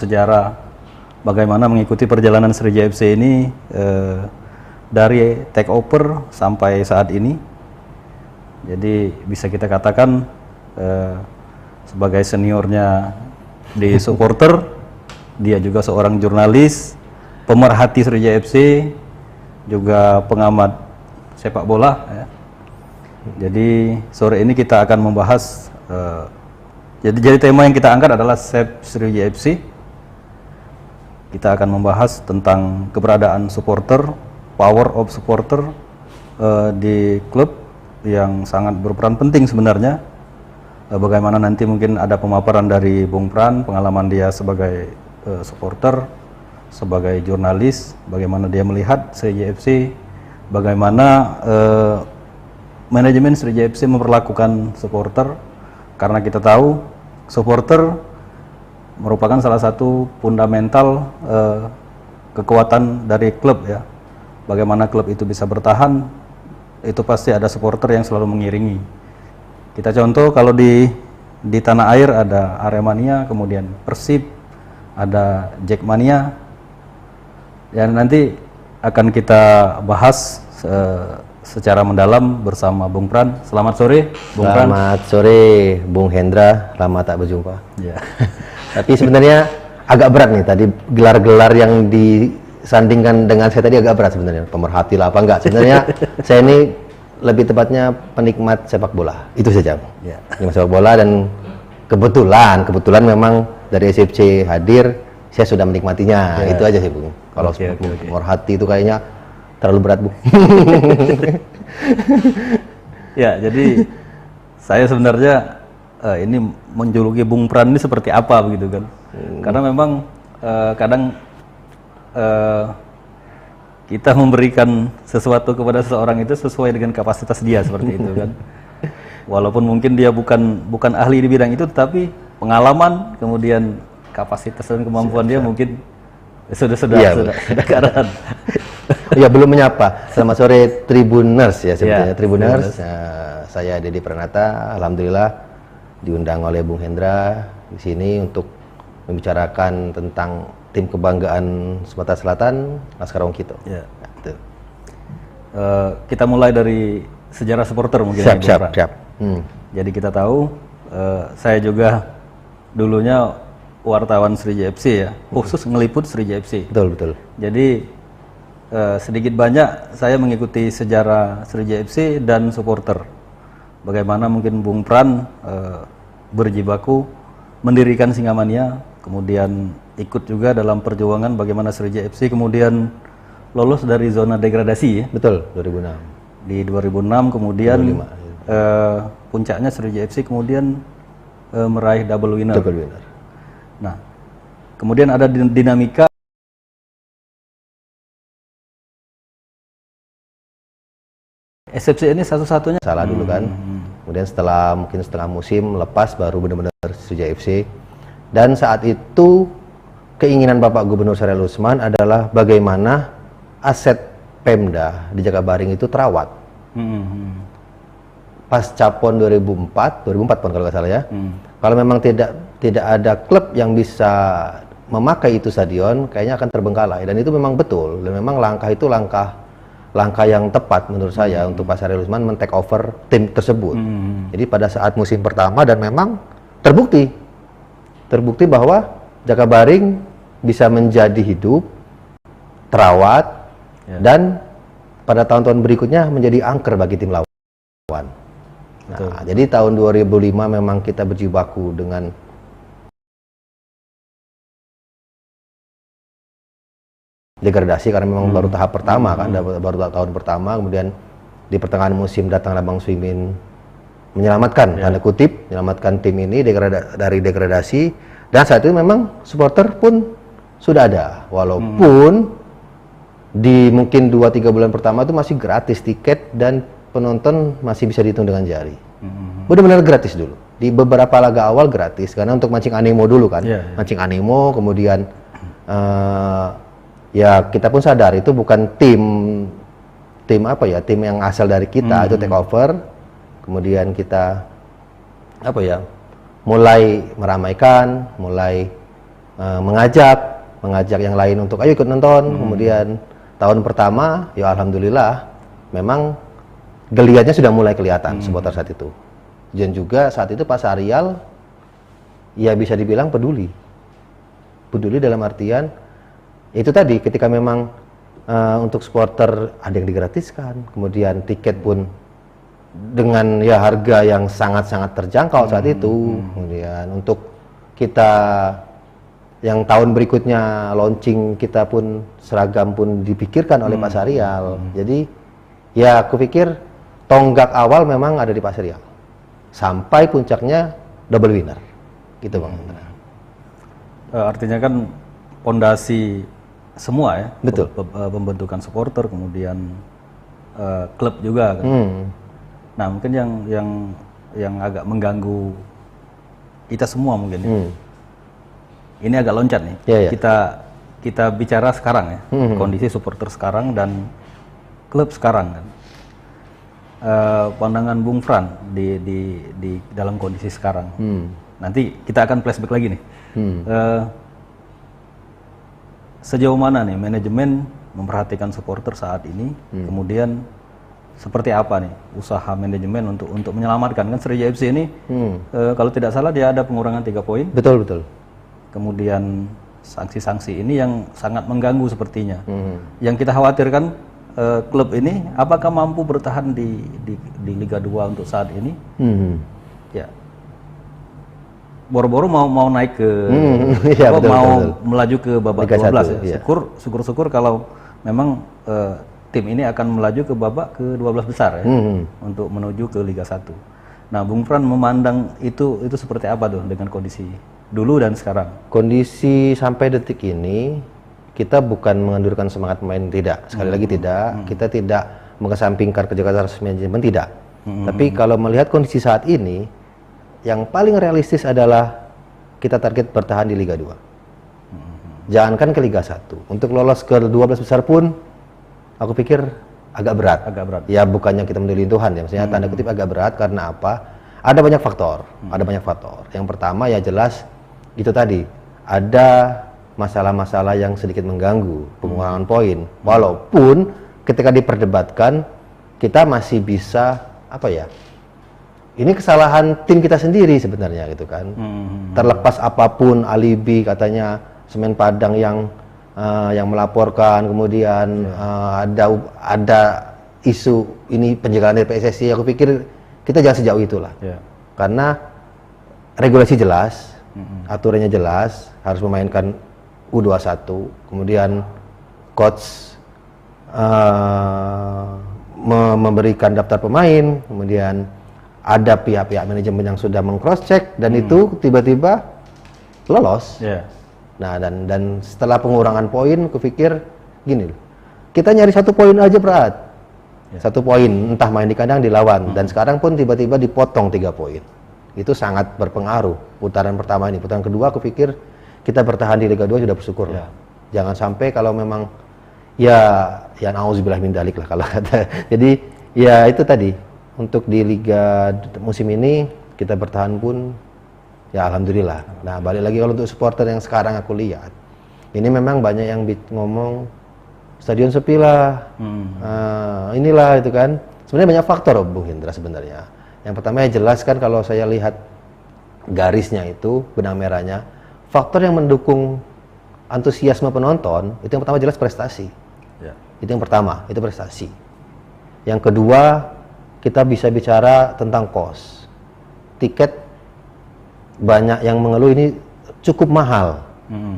sejarah bagaimana mengikuti perjalanan Sriwijaya FC ini dari take over sampai saat ini. Jadi bisa kita katakan sebagai seniornya di supporter, dia juga seorang jurnalis, pemerhati Sriwijaya FC, juga pengamat sepak bola. Ya. Jadi sore ini kita akan membahas, jadi tema yang kita angkat adalah Save Sriwijaya FC. Kita akan membahas tentang keberadaan supporter, power of supporter di klub yang sangat berperan penting sebenarnya. Bagaimana nanti mungkin ada pemaparan dari Bung Pran, pengalaman dia sebagai supporter, sebagai jurnalis, bagaimana dia melihat Sriwijaya FC, bagaimana manajemen Sriwijaya FC memperlakukan supporter, karena kita tahu supporter merupakan salah satu fundamental kekuatan dari klub ya. Bagaimana klub itu bisa bertahan, itu pasti ada supporter yang selalu mengiringi. Kita contoh kalau di tanah air ada Aremania, kemudian Persib, ada Jackmania. Ya nanti akan kita bahas secara mendalam bersama Bung Pran. Selamat sore, Bung Pran. Selamat sore, Bung Hendra. Lama tak berjumpa. Ya. Tapi sebenarnya agak berat nih tadi gelar-gelar yang disandingkan dengan saya tadi agak berat sebenarnya. Pemerhati lah apa enggak. Sebenarnya saya ini lebih tepatnya penikmat sepak bola. Itu saja. Ya. Penikmat sepak bola dan kebetulan memang dari SFC hadir, saya sudah menikmatinya. Ya. Itu aja sih, Bung. Kalau pemerhati itu kayaknya terlalu berat, Bu. Ya, jadi saya sebenarnya ini menjuluki Bung Pran ini seperti apa begitu kan? Karena memang kadang kita memberikan sesuatu kepada seseorang itu sesuai dengan kapasitas dia seperti itu kan. Walaupun mungkin dia bukan ahli di bidang itu, tapi pengalaman kemudian kapasitas dan kemampuan dia mungkin sudah keadaan. Ya belum menyapa. Selamat sore Tribuners ya sebetulnya. Tribuners. Saya Dedi Pranata. Alhamdulillah diundang oleh Bung Hendra di sini untuk membicarakan tentang tim kebanggaan Sumatera Selatan, Laskar Wong Kito. Ya. Nah, kita mulai dari sejarah supporter mungkin. Siap. Jadi kita tahu, saya juga dulunya wartawan Sriwijaya FC ya, khusus ngeliput Sriwijaya FC. Betul. Jadi sedikit banyak saya mengikuti sejarah Sriwijaya FC dan supporter. Bagaimana mungkin Bung Pran berjibaku mendirikan Singamania, kemudian ikut juga dalam perjuangan bagaimana Sriwijaya FC kemudian lolos dari zona degradasi ya. Betul, 2006. Di 2006 kemudian 2005, puncaknya Sriwijaya FC kemudian meraih double winner. Nah, kemudian ada dinamika SFC ini satu-satunya salah dulu kan. Kemudian setelah mungkin setengah musim lepas baru benar-benar Sriwijaya FC. Dan saat itu keinginan Bapak Gubernur Syahrial Usman adalah bagaimana aset Pemda di Jakabaring itu terawat. Pasca PON 2004 PON kalau nggak salah ya. Kalau memang tidak ada klub yang bisa memakai itu stadion, kayaknya akan terbengkalai. Dan itu memang betul. Dan memang langkah itu langkah yang tepat menurut saya untuk Pak Syahrial Usman men-take over tim tersebut. Jadi pada saat musim pertama dan memang terbukti bahwa Jakabaring bisa menjadi hidup, terawat, dan pada tahun-tahun berikutnya menjadi angker bagi tim lawan. Nah, jadi tahun 2005 memang kita berjibaku dengan degradasi karena memang baru tahap pertama kan, baru tahun pertama, kemudian di pertengahan musim datanglah Bang Suimin menyelamatkan, tanda kutip, menyelamatkan tim ini dari degradasi, dan saat itu memang supporter pun sudah ada, walaupun di mungkin 2-3 bulan pertama itu masih gratis tiket dan penonton masih bisa dihitung dengan jari. Benar-benar gratis dulu, di beberapa laga awal gratis, karena untuk mancing animo dulu kan, mancing animo, kemudian ya kita pun sadar itu bukan tim yang asal dari kita, itu take over. Kemudian kita mulai meramaikan, mulai mengajak yang lain untuk ayo ikut nonton. Kemudian tahun pertama ya alhamdulillah memang geliatnya sudah mulai kelihatan supporter saat itu. Dan juga saat itu Pak Syahrial ya bisa dibilang peduli dalam artian itu tadi ketika memang untuk supporter ada yang digratiskan, kemudian tiket pun dengan ya harga yang sangat-sangat terjangkau saat itu. Kemudian untuk kita yang tahun berikutnya launching kita pun seragam pun dipikirkan oleh Pak Syahrial. Jadi ya aku pikir tonggak awal memang ada di Pak Syahrial sampai puncaknya double winner gitu Bang. Artinya kan pondasi semua ya. Betul. Pembentukan supporter, kemudian klub juga kan. Nah mungkin yang agak mengganggu kita semua mungkin ya. Ini agak loncat nih. Kita bicara sekarang ya, kondisi supporter sekarang dan klub sekarang kan. Pandangan Bung Fran di dalam kondisi sekarang. Nanti kita akan flashback lagi nih. Sejauh mana nih manajemen memperhatikan supporter saat ini, kemudian seperti apa nih usaha manajemen untuk menyelamatkan kan Sriwijaya FC ini kalau tidak salah dia ada pengurangan 3 poin. Betul. Kemudian sanksi-sanksi ini yang sangat mengganggu sepertinya. Yang kita khawatirkan klub ini apakah mampu bertahan di Liga 2 untuk saat ini? Ya. Boro-boro mau naik ke ya, betul. melaju ke babak Liga 12 1, ya. Syukur-syukur kalau memang tim ini akan melaju ke babak ke 12 besar ya untuk menuju ke Liga 1. Nah, Bung Fran memandang itu seperti apa tuh dengan kondisi dulu dan sekarang? Kondisi sampai detik ini kita bukan mengendurkan semangat pemain, tidak. Sekali lagi tidak. Kita tidak mengesampingkan kerja keras manajemen, tidak. Tapi kalau melihat kondisi saat ini, yang paling realistis adalah kita target bertahan di Liga 2. Jangankan ke Liga 1. Untuk lolos ke 12 besar pun aku pikir agak berat. Ya bukannya kita mendulin Tuhan ya, maksudnya tanda kutip agak berat karena apa? Ada banyak faktor. Yang pertama ya jelas itu tadi, ada masalah-masalah yang sedikit mengganggu pengurangan poin. Walaupun ketika diperdebatkan kita masih bisa ini kesalahan tim kita sendiri sebenarnya gitu kan. Terlepas apapun alibi katanya Semen Padang yang melaporkan, kemudian ada isu ini penjagalan dari PSSI, aku pikir kita jangan sejauh itulah. Karena regulasi jelas, aturannya jelas, harus memainkan U21, kemudian coach memberikan daftar pemain, kemudian ada pihak-pihak manajemen yang sudah meng-cross check dan itu tiba-tiba lolos. Nah dan setelah pengurangan poin, kupikir gini, kita nyari 1 poin aja berat. 1 poin, entah main di kandang di lawan, dan sekarang pun tiba-tiba dipotong 3 poin. Itu sangat berpengaruh. Putaran pertama ini, putaran kedua, aku pikir kita bertahan di Liga 2 sudah bersyukur lah. Jangan sampai kalau memang ya nauzubillah min dzalik lah kalau kata. Jadi ya itu tadi, untuk di Liga musim ini kita bertahan pun ya alhamdulillah. Nah balik lagi kalau untuk supporter yang sekarang aku lihat, ini memang banyak yang ngomong stadion sepi lah, inilah itu kan. Sebenarnya banyak faktor Bung Hendra sebenarnya. Yang pertama ya jelas kan kalau saya lihat garisnya itu, benang merahnya, faktor yang mendukung antusiasme penonton itu yang pertama jelas prestasi. Itu yang pertama, itu prestasi. Yang kedua, kita bisa bicara tentang cost. Tiket banyak yang mengeluh ini cukup mahal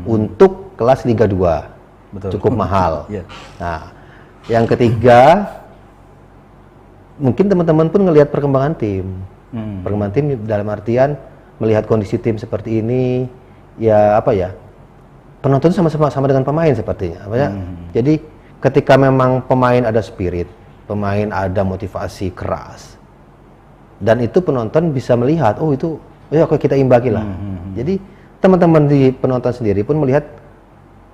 untuk kelas Liga 2. Betul. Cukup mahal. Nah, yang ketiga, mungkin teman-teman pun ngelihat perkembangan tim. Perkembangan tim dalam artian melihat kondisi tim seperti ini, ya penonton sama dengan pemain sepertinya. Jadi ketika memang pemain ada spirit, pemain ada motivasi keras, dan itu penonton bisa melihat, kok kita imbangi lah. Jadi teman-teman di penonton sendiri pun melihat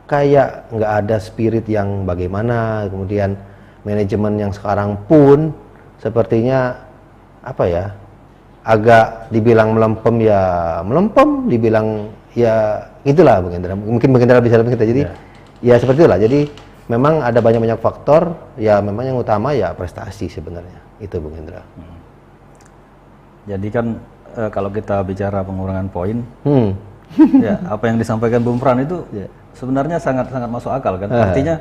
kayak nggak ada spirit yang bagaimana. Kemudian manajemen yang sekarang pun sepertinya agak dibilang melempem, dibilang ya itulah Bung Hendra. Mungkin Bung Hendra bisa lebih kita. Jadi ya seperti itulah. Jadi memang ada banyak faktor. Ya memang yang utama ya prestasi sebenarnya. Itu Bung Hendra. Jadi kan kalau kita bicara pengurangan poin, ya apa yang disampaikan Bung Pran itu sebenarnya sangat masuk akal kan. Artinya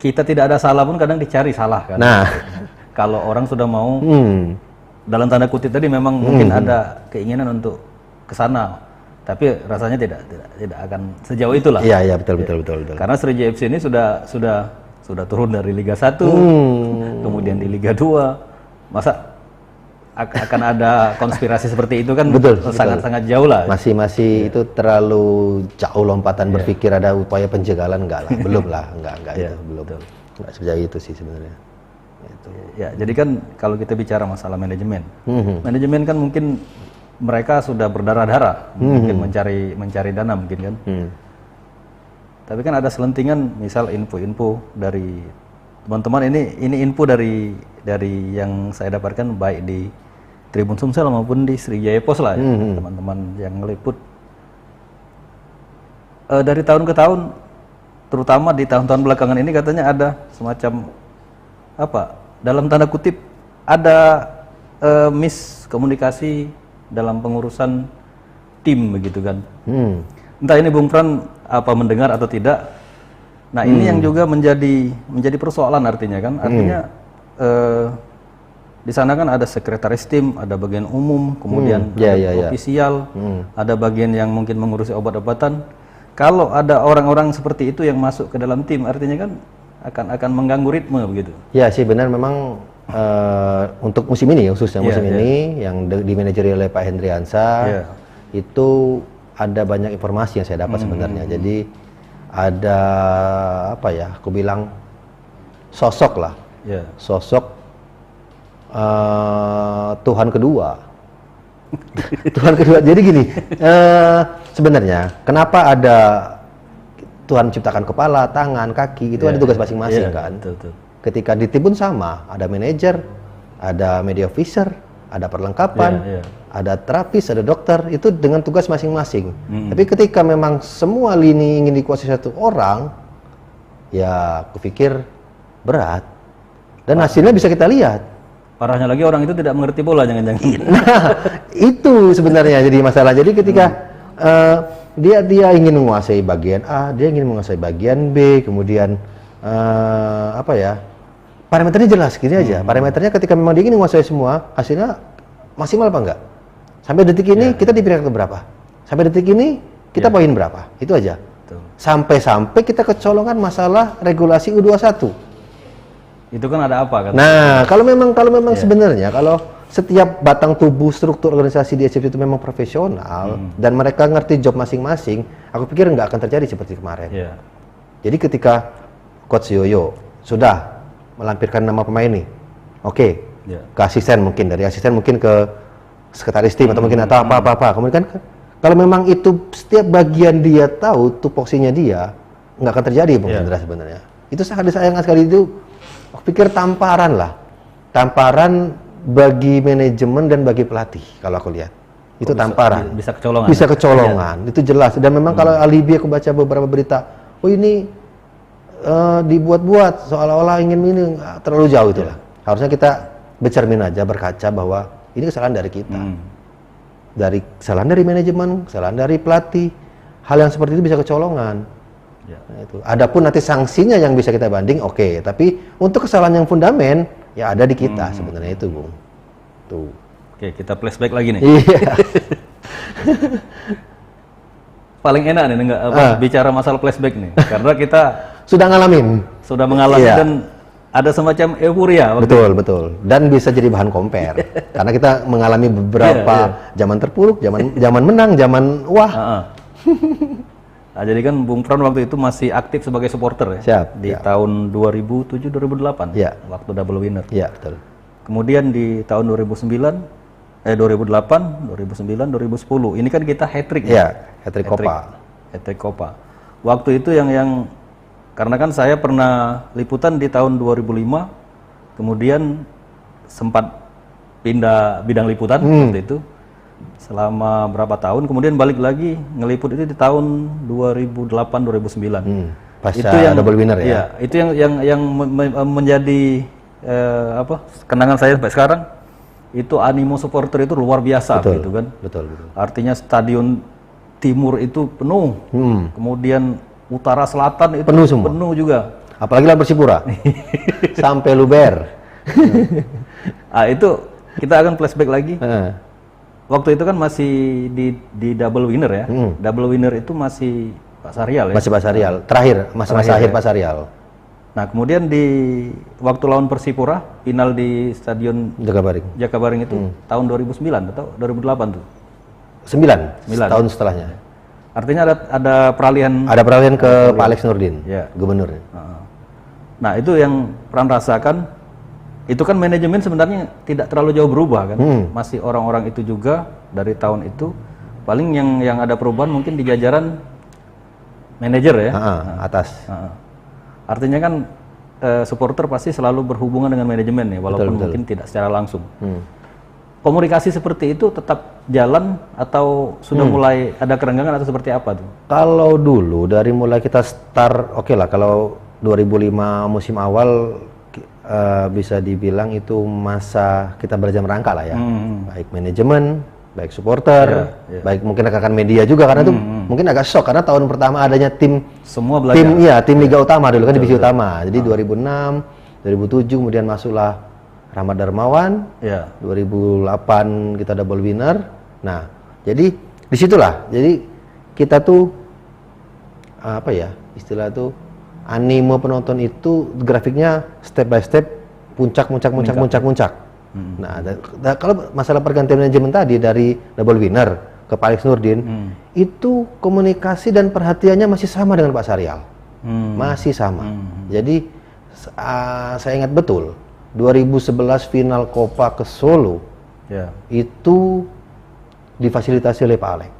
kita tidak ada salah pun kadang dicari salah kan. Nah, kalau orang sudah mau dalam tanda kutip tadi memang mungkin ada keinginan untuk ke sana, tapi rasanya tidak akan sejauh itulah. Iya betul. Karena Sriwijaya FC ini sudah turun dari Liga 1, kemudian di Liga 2, masa akan ada konspirasi seperti itu kan? Sangat jauh lah. Masih itu terlalu jauh lompatan berpikir ada upaya penjagalan enggak lah, belum lah, enggak itu belum. Enggak sejauh itu sih sebenarnya. Itu. Ya, jadi kan kalau kita bicara masalah manajemen, manajemen kan mungkin mereka sudah berdarah-darah, mungkin mencari dana mungkin kan. Tapi kan ada selentingan, misal info-info dari teman-teman ini info dari yang saya dapatkan baik di Tribun Sumsel maupun di Sriwijaya Pos lah, teman-teman yang ngeliput. Dari tahun ke tahun, terutama di tahun-tahun belakangan ini katanya ada semacam dalam tanda kutip ada miskomunikasi dalam pengurusan tim begitu kan. Entah ini Bung Pran mendengar atau tidak. Nah ini yang juga menjadi persoalan artinya kan. Artinya di sana kan ada sekretaris tim, ada bagian umum, kemudian ofisial, ada bagian yang mungkin mengurusi obat-obatan. Kalau ada orang-orang seperti itu yang masuk ke dalam tim, artinya kan akan mengganggu ritme begitu. Ya sih benar, memang untuk musim ini khususnya musim ini yang dimanajeri oleh Pak Hendriansa itu ada banyak informasi yang saya dapat sebenarnya. Jadi ada aku bilang sosok lah, sosok Tuhan kedua. Tuhan kedua. Jadi gini, sebenarnya kenapa ada Tuhan menciptakan kepala, tangan, kaki, itu ada tugas masing-masing kan. Betul. Ketika di tim pun sama, ada manajer, ada media officer, ada perlengkapan, ada terapis, ada dokter, itu dengan tugas masing-masing. Tapi ketika memang semua lini ingin dikuasai satu orang, ya kupikir berat. Dan hasilnya bisa kita lihat. Parahnya lagi orang itu tidak mengerti bola, jangan-jangan. Nah, itu sebenarnya jadi masalah. Jadi ketika dia ingin menguasai bagian A, dia ingin menguasai bagian B, kemudian parameternya jelas gini aja. Parameternya ketika memang dia ingin menguasai semua, hasilnya maksimal apa enggak? Sampai detik ini kita di peringkat berapa? Sampai detik ini kita poin berapa? Itu aja. Sampai kita kecolongan masalah regulasi U21. Itu kan ada apa kan? Nah, kalau memang sebenarnya kalau setiap batang tubuh struktur organisasi di SCFC itu memang profesional dan mereka ngerti job masing-masing, aku pikir nggak akan terjadi seperti kemarin. Jadi ketika Coach Yoyo sudah melampirkan nama pemain nih, ke asisten mungkin, dari asisten mungkin ke sekretaris tim atau mungkin atau apa-apa. Kemudian kan kalau memang itu setiap bagian dia tahu tupoksinya dia, nggak akan terjadi Bung Hendra sebenarnya. Itu sangat disayangkan sekali itu. Aku pikir tamparan bagi manajemen dan bagi pelatih kalau aku lihat. Itu tamparan. Bisa kecolongan. Itu jelas. Dan memang kalau alibi aku baca beberapa berita, ini dibuat-buat seolah-olah ingin ini, terlalu jauh itulah. Harusnya kita bercermin aja, berkaca bahwa ini kesalahan dari kita. Kesalahan dari manajemen, kesalahan dari pelatih. Hal yang seperti itu bisa kecolongan. Nah, itu. Adapun nanti sanksinya yang bisa kita banding, tapi untuk kesalahan yang fundamen ya ada di kita sebenarnya itu, Bung. Tuh. Oke, kita flashback lagi nih. Paling enak nih bicara masalah flashback nih, karena kita sudah mengalami dan ada semacam euforia. Betul. Dan bisa jadi bahan compare karena kita mengalami beberapa zaman terpuruk, zaman menang, zaman wah. Nah, jadi kan Bung Pran waktu itu masih aktif sebagai supporter ya? Di tahun 2007-2008, waktu double winner. Betul. Kemudian di tahun 2008, 2010, ini kan kita hat-trick. Hat-trick Copa. Hat-trick Copa. Waktu itu yang karena kan saya pernah liputan di tahun 2005, kemudian sempat pindah bidang liputan waktu itu. selama berapa tahun, kemudian balik lagi ngeliput itu di tahun 2008-2009. Pasca Itu yang double winner ya. Iya, itu yang menjadi kenangan saya sampai sekarang. Itu animo supporter itu luar biasa gitu kan. Betul. Artinya stadion timur itu penuh. Kemudian utara selatan itu Penuh semua. penuh juga. Apalagi lah Persipura. Sampai luber. Ah, itu kita akan flashback lagi. Waktu itu kan masih di double winner ya. Double winner itu masih Pak Sahrial ya. Masih Pak Sahrial. Terakhir, masa-masa akhir Pak Sahrial. Nah, kemudian di waktu lawan Persipura, final di Stadion Jakabaring itu tahun 2009 atau 2008 tuh? 9 tahun setelahnya. Artinya ada peralihan. Ada peralihan ke Pak Alex Nurdin, Ya. gubernurnya. Nah, itu yang Pran rasakan. Itu kan manajemen sebenarnya tidak terlalu jauh berubah kan. Masih orang-orang itu juga dari tahun itu. Paling yang ada perubahan mungkin di jajaran manajer ya. Atas. Artinya kan supporter pasti selalu berhubungan dengan manajemen ya, walaupun Betul. mungkin tidak secara langsung. Komunikasi seperti itu tetap jalan atau sudah mulai ada kerenggangan atau seperti apa tuh? Kalau dulu dari mulai kita start, oke lah, kalau 2005 musim awal bisa dibilang itu masa kita belajar merangkak lah ya. Baik manajemen, baik supporter, baik mungkin rekan media juga, karena itu mungkin agak shock karena tahun pertama adanya tim Semua belajar. tim Liga Utama dulu kan, divisi utama. Jadi 2006, 2007 kemudian masuklah Rahmat Darmawan. 2008 kita double winner. Nah, jadi disitulah. Jadi kita tuh apa ya istilah tuh, animo penonton itu grafiknya step by step, puncak. Nah, kalau masalah pergantian manajemen tadi dari double winner ke Pak Alex Nurdin, itu komunikasi dan perhatiannya masih sama dengan Pak Sahrial. Masih sama. Jadi saya ingat betul 2011 final Copa ke Solo, itu difasilitasi oleh Pak Alex.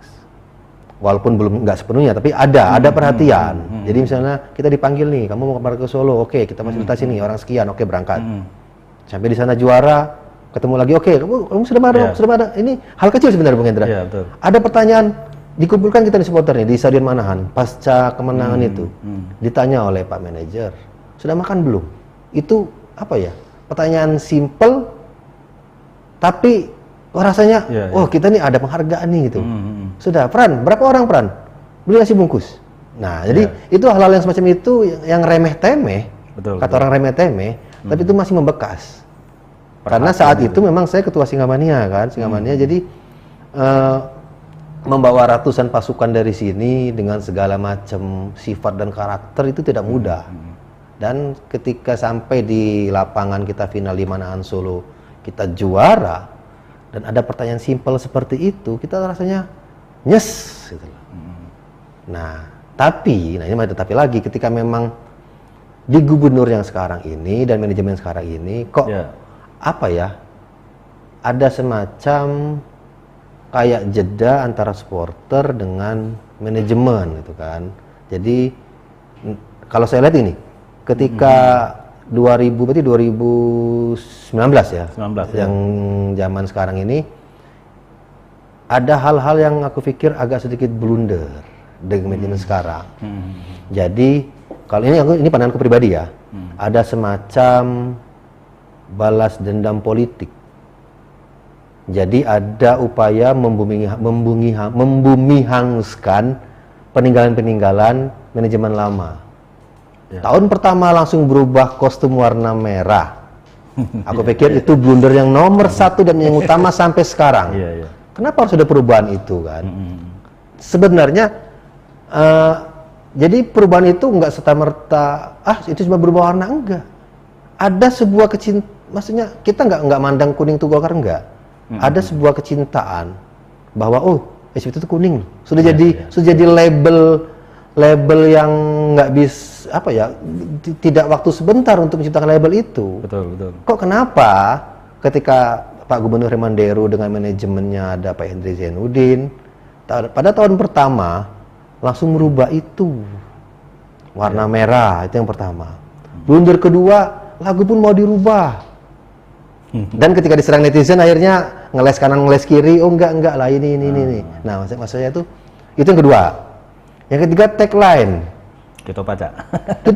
Walaupun belum nggak sepenuhnya, tapi ada perhatian. Jadi misalnya kita dipanggil nih, kamu mau kemarin ke Solo, oke, kita fasilitasi nih orang sekian, oke berangkat. Sampai di sana juara, ketemu lagi, oke, kamu sudah ada. Ini hal kecil sebenarnya, Bung Hendra. Betul. Ada pertanyaan, dikumpulkan kita di supporter nih di Stadion Manahan pasca kemenangan itu, ditanya oleh Pak Manajer, sudah makan belum? Itu apa ya? Pertanyaan simple, tapi rasanya, kita nih ada penghargaan nih gitu. Sudah, Pran, berapa orang Pran? Beli nasi bungkus. Nah, jadi itu hal-hal yang semacam itu yang remeh-temeh, kata orang remeh-temeh, tapi itu masih membekas. Karena saat itu memang saya ketua Singamania kan, Singamania, jadi membawa ratusan pasukan dari sini dengan segala macam sifat dan karakter itu tidak mudah. Dan ketika sampai di lapangan kita final di Manahan Solo, kita juara, dan ada pertanyaan simpel seperti itu, kita rasanya nyes gitu. Nah, ini tetapi lagi ketika memang di gubernur yang sekarang ini dan manajemen sekarang ini kok apa ya, ada semacam kayak jeda antara supporter dengan manajemen gitu kan. Jadi kalau saya lihat ini ketika 2019 ya, 19, yang zaman sekarang ini ada hal-hal yang aku pikir agak sedikit blunder dengan manajemen sekarang. Jadi kalau ini pandanganku pribadi ya, ada semacam balas dendam politik. Jadi ada upaya membumihanguskan peninggalan-peninggalan manajemen lama. Tahun pertama langsung berubah kostum warna merah. Aku pikir itu blunder yang nomor satu dan yang utama sampai sekarang. Kenapa harus ada perubahan itu kan? Sebenarnya jadi perubahan itu nggak serta-merta itu cuma berubah warna, enggak. Ada sebuah kecintaan, maksudnya kita nggak mandang kuning itu Golkar, enggak. Ada sebuah kecintaan bahwa SPT itu kuning, sudah jadi label yang nggak bisa tidak waktu sebentar untuk menciptakan label itu. Betul. Kok kenapa ketika Pak Gubernur Remandero dengan manajemennya ada Pak Hendri Zainuddin pada tahun pertama langsung merubah itu warna merah, itu yang pertama. Blunder kedua, lagu pun mau dirubah. Dan ketika diserang netizen akhirnya ngeles kanan ngeles kiri, oh enggak lah ini. Nah maksudnya itu yang kedua. Yang ketiga tagline. Kita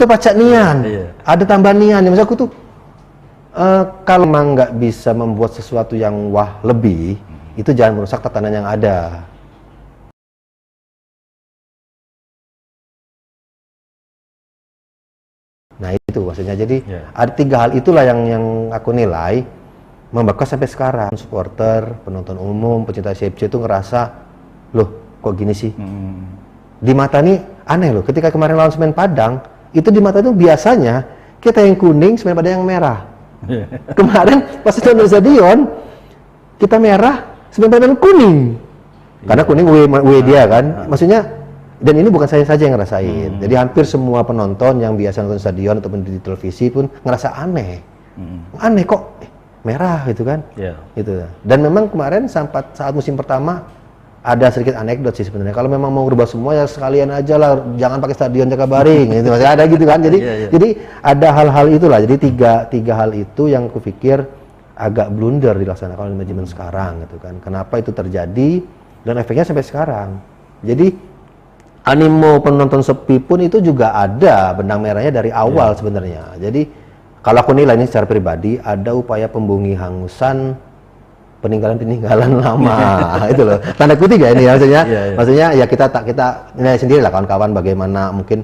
pacak nian. Iya. Ada tambahan nian. Maksud aku tuh kalau memang nggak bisa membuat sesuatu yang wah lebih, itu jangan merusak tatanan yang ada. Nah itu maksudnya. Jadi ada 3 hal itulah yang aku nilai membekas sampai sekarang. Supporter, penonton umum, pecinta CFC itu ngerasa, loh kok gini sih? Di mata nih aneh loh. Ketika kemarin lawan Semen Padang, itu di mata itu biasanya kita yang kuning, Semen Padang yang merah. Kemarin pas nonton stadion, kita merah, Semen Padang kuning. Karena kuning W dia kan. Maksudnya. Dan ini bukan saya saja yang ngerasain. Jadi hampir semua penonton yang biasa nonton stadion ataupun di televisi pun ngerasa aneh. Aneh kok merah gitu kan. Gitu. Dan memang kemarin saat musim pertama ada sedikit anekdot sih sebenarnya. Kalau memang mau rubah semua ya sekalian aja lah, jangan pakai stadion Jakabaring. Itu masih ada gitu kan. Jadi ada hal-hal itulah. Jadi tiga hal itu yang kupikir agak blunder dilaksanakan oleh manajemen sekarang gitu kan. Kenapa itu terjadi dan efeknya sampai sekarang. Jadi animo penonton sepi pun itu juga ada benang merahnya dari awal sebenarnya. Jadi kalau aku nilai ini secara pribadi ada upaya pembungi hangusan peninggalan lama. Itu loh. Tanda kutip ya ini maksudnya. Maksudnya ya kita nilai sendiri lah kawan-kawan bagaimana mungkin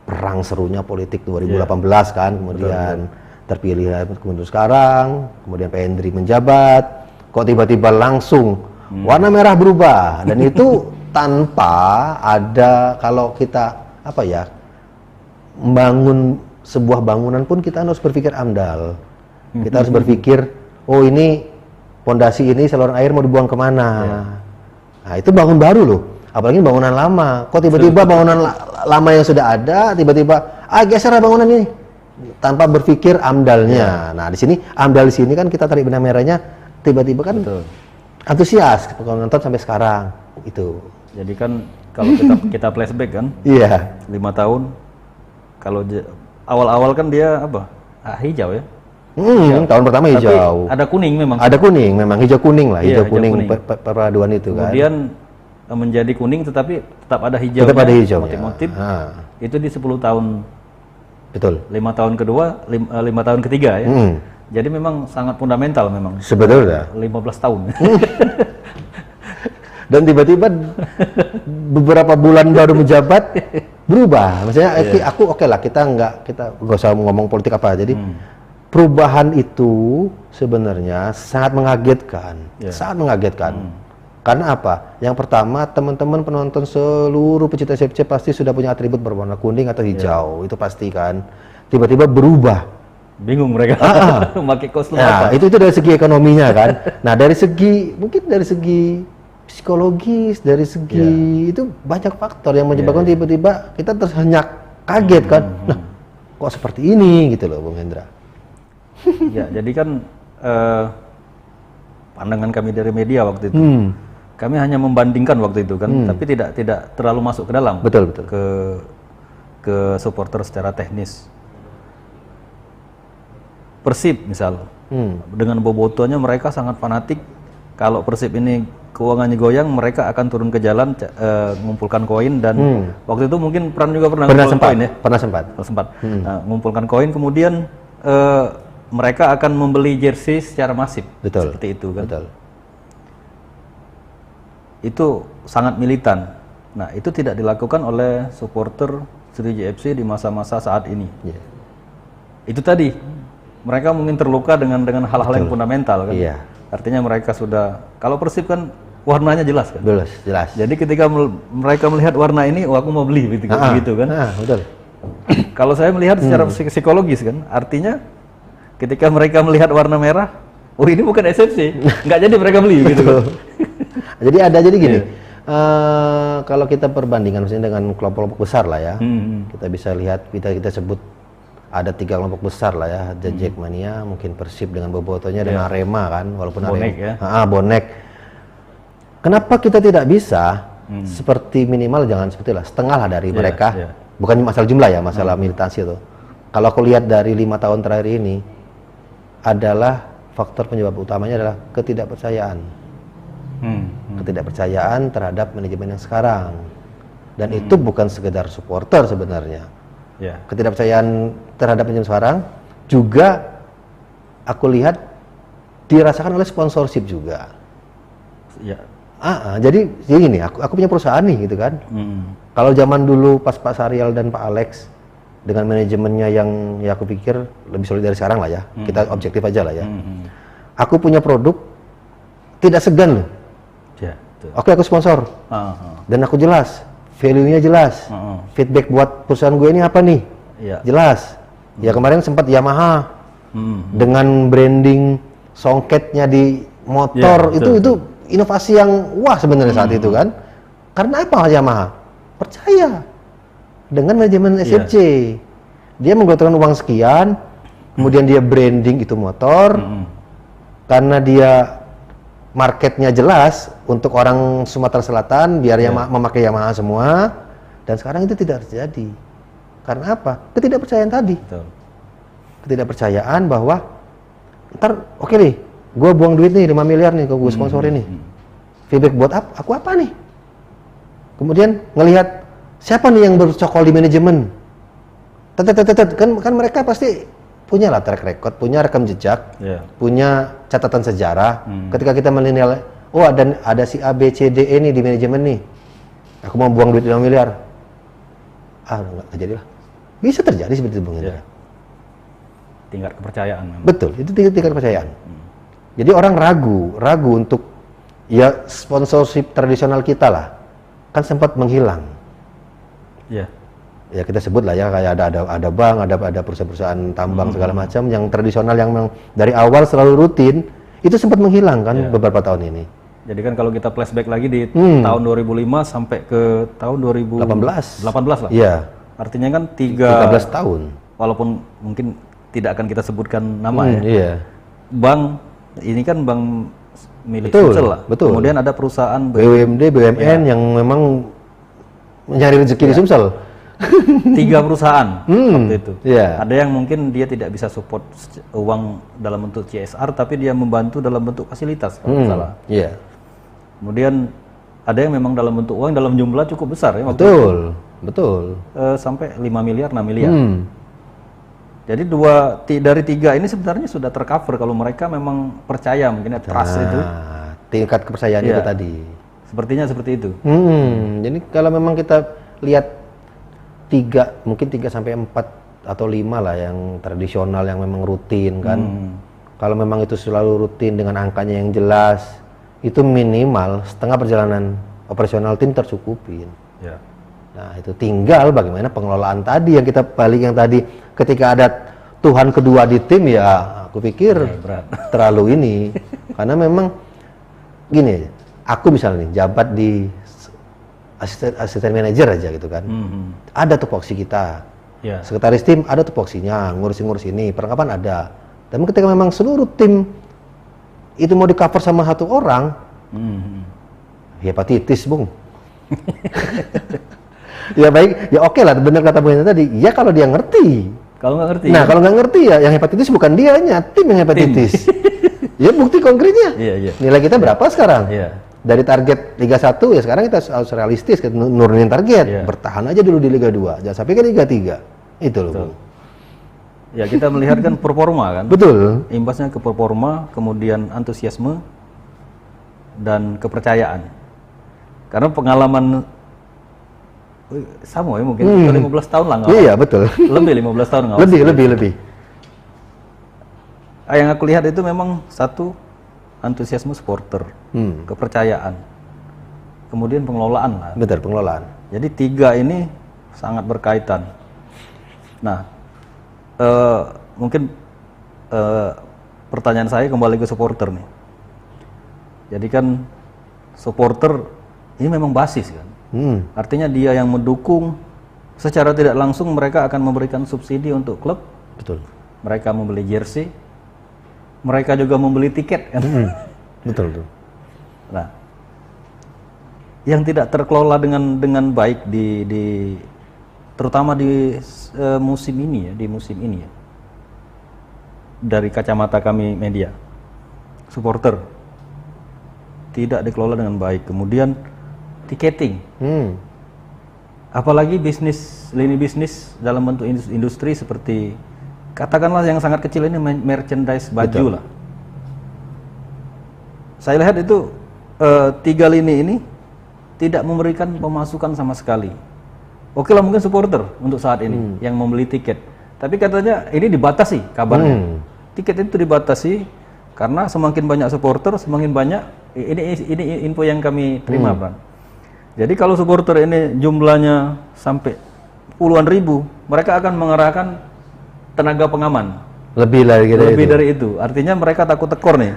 perang serunya politik 2018 kan, kemudian terpilih kemudian sekarang, kemudian Pak Hendri menjabat, kok tiba-tiba langsung warna merah berubah dan itu tanpa ada, kalau kita membangun sebuah bangunan pun kita harus berpikir amdal. Kita harus berpikir, oh ini pondasi ini saluran air mau dibuang kemana. Nah itu bangun baru loh, apalagi bangunan lama. Kok tiba-tiba bangunan lama yang sudah ada tiba-tiba geser bangunan ini tanpa berpikir amdalnya. Nah di sini amdal di sini kan kita tarik benang merahnya, tiba-tiba kan antusias penonton sampai sekarang itu. Jadi kan kalau kita flashback kan, 5 tahun, kalau awal-awal kan dia hijau ya. Tahun pertama hijau. Tapi ada kuning memang. Ada kuning, memang hijau kuning lah, hijau kuning perpaduan itu kan. Kemudian menjadi kuning tetapi tetap ada hijau. Tetap ada hijau. Motif-motif itu di 10 tahun. Betul. 5 tahun kedua, 5 tahun ketiga ya. Jadi memang sangat fundamental memang. Sebetulnya. 15 tahun. Dan tiba-tiba beberapa bulan baru menjabat berubah. Maksudnya aku oke lah, kita nggak usah ngomong politik apa. Jadi perubahan itu sebenarnya sangat mengagetkan, sangat mengagetkan. Karena apa? Yang pertama, teman-teman penonton seluruh pecinta CFC pasti sudah punya atribut berwarna kuning atau hijau, itu pasti kan. Tiba-tiba berubah. Bingung mereka. Pakai kostum apa? Itu dari segi ekonominya kan. Nah dari segi psikologis, dari segi itu banyak faktor yang menyebabkan tiba-tiba kita tersenyak kaget kan. Nah, kok seperti ini gitu loh, Bung Hendra. Ya, jadi kan pandangan kami dari media waktu itu. Kami hanya membandingkan waktu itu kan, tapi tidak terlalu masuk ke dalam. Betul. Ke supporter secara teknis. Persib misal, dengan bobotonya mereka sangat fanatik. Kalau Persib ini keuangannya goyang, mereka akan turun ke jalan mengumpulkan koin dan waktu itu mungkin pernah sempat koin ya. Pernah sempat. Nah, mengumpulkan koin, kemudian mereka akan membeli jersey secara masif. Betul. Seperti itu kan. Betul. Itu sangat militan. Nah, itu tidak dilakukan oleh supporter Sriwijaya FC di masa-masa saat ini. Itu tadi mereka mungkin terluka dengan hal-hal yang fundamental kan. Artinya mereka sudah, kalau Persib kan warnanya jelas kan? Jelas. Jadi ketika mereka melihat warna ini, aku mau beli gitu kan? Betul. Kalau saya melihat secara psikologis kan, artinya ketika mereka melihat warna merah, oh ini bukan SFC, nggak jadi mereka beli gitu. Jadi gini, kalau kita perbandingan misalnya dengan kelompok-kelompok besar lah ya, kita bisa lihat, kita sebut ada 3 kelompok besar lah ya, Jackmania, mungkin Persib dengan bobotonya dan Arema kan, walaupun bonek Arema, bonek. Kenapa kita tidak bisa seperti minimal jangan seperti lah setengah lah dari mereka, bukan masalah jumlah ya, masalah militansi itu. Kalau aku lihat dari 5 tahun terakhir ini adalah faktor penyebab utamanya adalah ketidakpercayaan. Ketidakpercayaan terhadap manajemen yang sekarang. Dan itu bukan sekedar supporter sebenarnya. Ya. Ketidakpercayaan terhadap manajemen sekarang juga aku lihat dirasakan oleh sponsorship juga. Ya. Jadi gini, aku punya perusahaan nih gitu kan. Kalau zaman dulu pas Pak Sarial dan Pak Alex dengan manajemennya yang ya aku pikir lebih solid dari sekarang lah ya. Kita objektif aja lah ya. Aku punya produk tidak segan loh. Ya, betul. Oke, aku sponsor. Dan aku jelas, value-nya jelas. Feedback buat perusahaan gue ini apa nih? Ya. Jelas. Ya kemarin sempat Yamaha dengan branding songketnya di motor, Ya, itu inovasi yang wah sebenarnya saat itu kan. Karena apa Yamaha? Percaya dengan manajemen SFC. Dia menggelontorkan uang sekian, kemudian dia branding itu motor, karena dia marketnya jelas untuk orang Sumatera Selatan, biar memakai Yamaha semua, dan sekarang itu tidak terjadi. Karena apa? Ketidakpercayaan tadi. Betul. Ketidakpercayaan bahwa ntar oke nih, gue buang duit nih 5 miliar nih, gue sponsorin nih. Feedback buat aku apa nih? Kemudian ngelihat siapa nih yang bercokol di manajemen? Kan mereka pasti punya lah track record, punya rekam jejak, punya catatan sejarah. Ketika kita menilai, oh ada si A, B, C, D, E nih di manajemen nih. Aku mau buang duit 5 miliar. Nggak jadi lah. Bisa terjadi seperti itu, Bung Hendra. Tingkat kepercayaan. Betul, itu tingkat kepercayaan. Jadi orang ragu untuk ya sponsorship tradisional kita lah, kan sempat menghilang. Ya kita sebut lah ya, kayak ada bank, ada perusahaan-perusahaan tambang segala macam yang tradisional yang memang dari awal selalu rutin, itu sempat menghilang kan beberapa tahun ini. Jadi kan kalau kita flashback lagi di tahun 2005 sampai ke tahun 2018 lah. Iya. Artinya kan 13 tahun. Walaupun mungkin tidak akan kita sebutkan nama ya. Iya. Bank ini kan bank milik Betul, Sumsel lah. betul. Kemudian ada perusahaan BUMD, BUMN yang memang mencari rezeki di Sumsel. 3 perusahaan waktu itu. Iya. Ada yang mungkin dia tidak bisa support uang dalam bentuk CSR, tapi dia membantu dalam bentuk fasilitas kalau nggak salah. Iya. Kemudian ada yang memang dalam bentuk uang dalam jumlah cukup besar ya waktu Betul. sampai 5 miliar, 6 miliar. Jadi dari 3 ini sebenarnya sudah tercover kalau mereka memang percaya, mungkin trust itu. Tingkat kepercayaan itu tadi. Sepertinya seperti itu. Jadi kalau memang kita lihat 3 sampai 4 atau 5 lah yang tradisional yang memang rutin kan. Kalau memang itu selalu rutin dengan angkanya yang jelas, itu minimal setengah perjalanan operasional tim tercukupin. Ya. Nah itu tinggal bagaimana pengelolaan tadi yang kita balik yang tadi ketika ada Tuhan kedua di tim ya aku pikir berat. Terlalu ini karena memang gini, aku misalnya nih jabat di asisten manajer aja gitu kan, ada tupoksi kita, sekretaris tim ada tupoksinya, ngurus ini, perlengkapan ada. Tapi ketika memang seluruh tim itu mau di cover sama satu orang, hepatitis Bung. Ya baik, ya oke lah, benar kata Bung Hendra tadi. Ya kalau dia ngerti. Kalau nggak ngerti. Nah kalau nggak ngerti ya, yang hepatitis bukan dianya, tim yang hepatitis. Ya bukti konkretnya. Nilai kita berapa sekarang? Dari target Liga 1 ya sekarang kita harus realistis, kita nurunin target, bertahan aja dulu di Liga 2, jangan sampai ke Liga 3. Itu loh. Bung. Ya kita melihat kan performa kan. Betul. Imbasnya ke performa, kemudian antusiasme dan kepercayaan. Karena pengalaman sama ya mungkin 15 tahun lah ngawal. Iya betul. Lebih 15 tahun ngawal. Lebih. Yang aku lihat itu memang satu antusiasme supporter, kepercayaan, kemudian pengelolaan lah. Betul, pengelolaan. Jadi 3 ini sangat berkaitan. Nah, mungkin pertanyaan saya kembali ke supporter nih. Jadi kan supporter ini memang basis kan. Artinya dia yang mendukung secara tidak langsung, mereka akan memberikan subsidi untuk klub. Betul. Mereka membeli jersey, mereka juga membeli tiket kan. Betul. Nah, yang tidak terkelola dengan baik di terutama di musim ini ya, dari kacamata kami media, supporter tidak dikelola dengan baik. Kemudian tiketing, apalagi lini bisnis dalam bentuk industri seperti katakanlah yang sangat kecil ini merchandise baju lah. Saya lihat itu 3 lini ini tidak memberikan pemasukan sama sekali. Oke lah, mungkin supporter untuk saat ini yang membeli tiket, tapi katanya ini dibatasi kabarnya. Tiket itu dibatasi karena semakin banyak supporter, semakin banyak. Ini info yang kami terima, Bang. Jadi kalau supporter ini jumlahnya sampai puluhan ribu, mereka akan mengerahkan tenaga pengaman. Lebih dari itu. Artinya mereka takut tekor nih.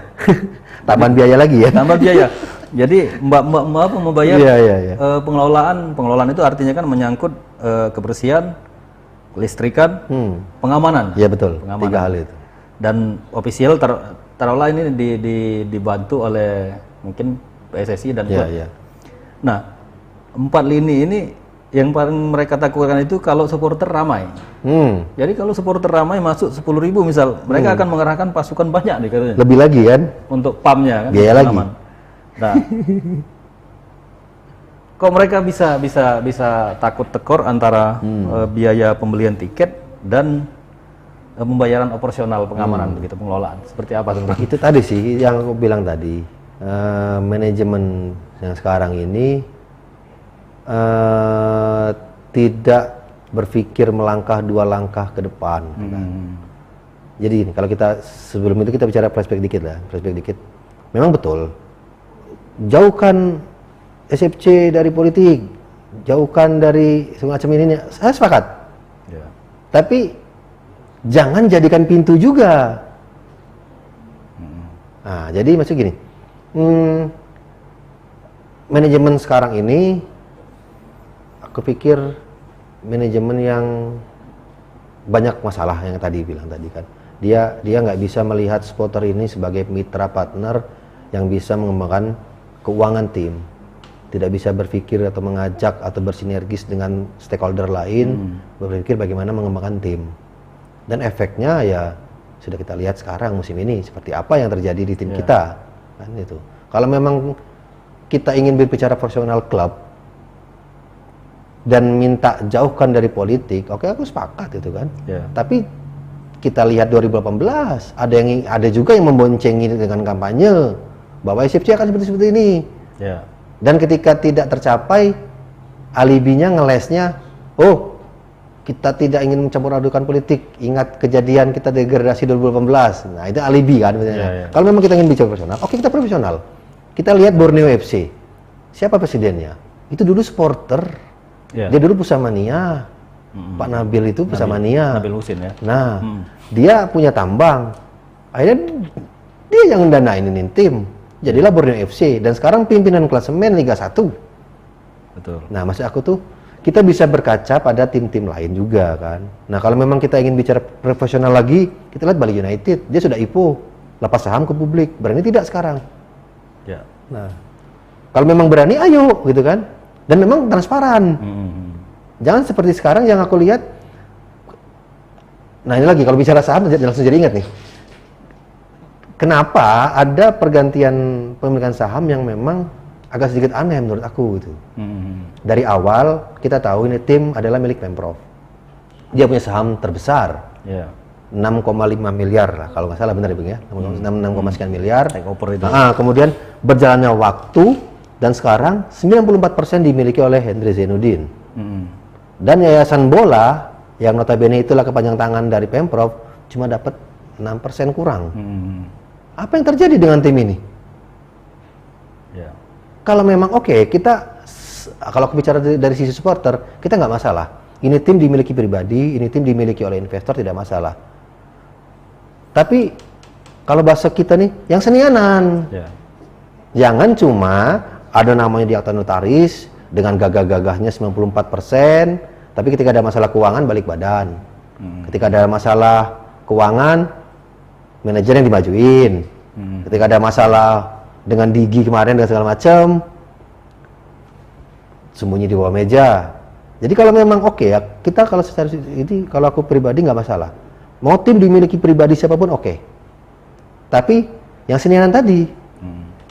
Tambahan biaya lagi ya. Tambah biaya. Jadi mbak membayar pengelolaan itu artinya kan menyangkut kebersihan, kelistrikan, pengamanan. Iya betul. Pengamanan. 3 hal itu. Dan official taruhlah ini dibantu oleh mungkin PSSI dan klub. Nah, 4 lini ini yang paling mereka takutkan itu kalau supporter ramai. Jadi kalau supporter ramai masuk 10.000 misal, mereka akan mengerahkan pasukan banyak nih katanya. Lebih lagi kan? Untuk pumpnya kan. Biaya lagi. Nah, kok mereka bisa takut tekor antara biaya pembelian tiket dan pembayaran operasional pengamanan begitu, pengelolaan. Seperti apa sebenarnya? Itu tadi sih yang aku bilang tadi. Manajemen yang sekarang ini tidak berpikir melangkah 2 langkah ke depan. Jadi ini, kalau kita sebelum itu kita bicara flashback dikit. Memang betul, jauhkan SFC dari politik, jauhkan dari semacam ini. Saya sepakat. Tapi jangan jadikan pintu juga. Nah, jadi maksud gini, manajemen sekarang ini, aku pikir manajemen yang banyak masalah yang tadi bilang tadi kan. Dia nggak bisa melihat supporter ini sebagai mitra partner yang bisa mengembangkan keuangan tim. Tidak bisa berpikir atau mengajak atau bersinergis dengan stakeholder lain, berpikir bagaimana mengembangkan tim. Dan efeknya ya sudah kita lihat sekarang musim ini seperti apa yang terjadi di tim kita. Kan itu. Kalau memang kita ingin berbicara profesional klub dan minta jauhkan dari politik, oke, aku sepakat itu kan. Tapi kita lihat 2018, ada juga yang memboncengi dengan kampanye bahwa SFC akan seperti ini. Dan ketika tidak tercapai, alibinya ngelesnya, oh, kita tidak ingin mencampur adukan politik, ingat kejadian kita degradasi 2018. Nah, itu alibi kan. Kalau memang kita ingin bicara profesional, oke, kita profesional. Kita lihat Borneo FC, siapa presidennya? Itu dulu supporter, dia dulu Pusamania. Pak Nabil itu Pusamania. Nabil Husin ya. Nah, dia punya tambang. Akhirnya dia yang mendanain tim. Jadilah Borneo FC dan sekarang pimpinan klasemen Liga 1. Betul. Nah, maksud aku tuh kita bisa berkaca pada tim-tim lain juga kan. Nah, kalau memang kita ingin bicara profesional lagi, kita lihat Bali United, dia sudah IPO, lepas saham ke publik. Berani tidak sekarang? Nah, kalau memang berani, ayo gitu kan. Dan memang transparan. Jangan seperti sekarang yang aku lihat. Nah, ini lagi kalau bicara saham langsung jadi ingat nih. Kenapa ada pergantian pemilikan saham yang memang agak sedikit aneh menurut aku gitu. Dari awal kita tahu ini tim adalah milik Pemprov. Dia punya saham terbesar. 6,5 miliar lah kalau nggak salah, benar ya, 6, sekian miliar. Kemudian berjalannya waktu dan sekarang 94% dimiliki oleh Hendri Zainuddin. Dan Yayasan Bola yang notabene itulah kepanjang tangan dari Pemprov cuma dapat 6% kurang. Apa yang terjadi dengan tim ini? Kalau memang kita kalau aku bicara dari sisi supporter, kita nggak masalah. Ini tim dimiliki pribadi, ini tim dimiliki oleh investor, tidak masalah. Tapi kalau bahasa kita nih, yang senianan. Jangan cuma ada namanya di akta notaris dengan gagah-gagahnya 94%, tapi ketika ada masalah keuangan balik badan. Ketika ada masalah keuangan, manajer yang dimajuin. Ketika ada masalah dengan Digi kemarin dengan segala macam, sembunyi di bawah meja. Jadi kalau memang ya, kita kalau secara ini, kalau aku pribadi nggak masalah. Mau tim dimiliki pribadi siapapun oke. Tapi yang senianan tadi.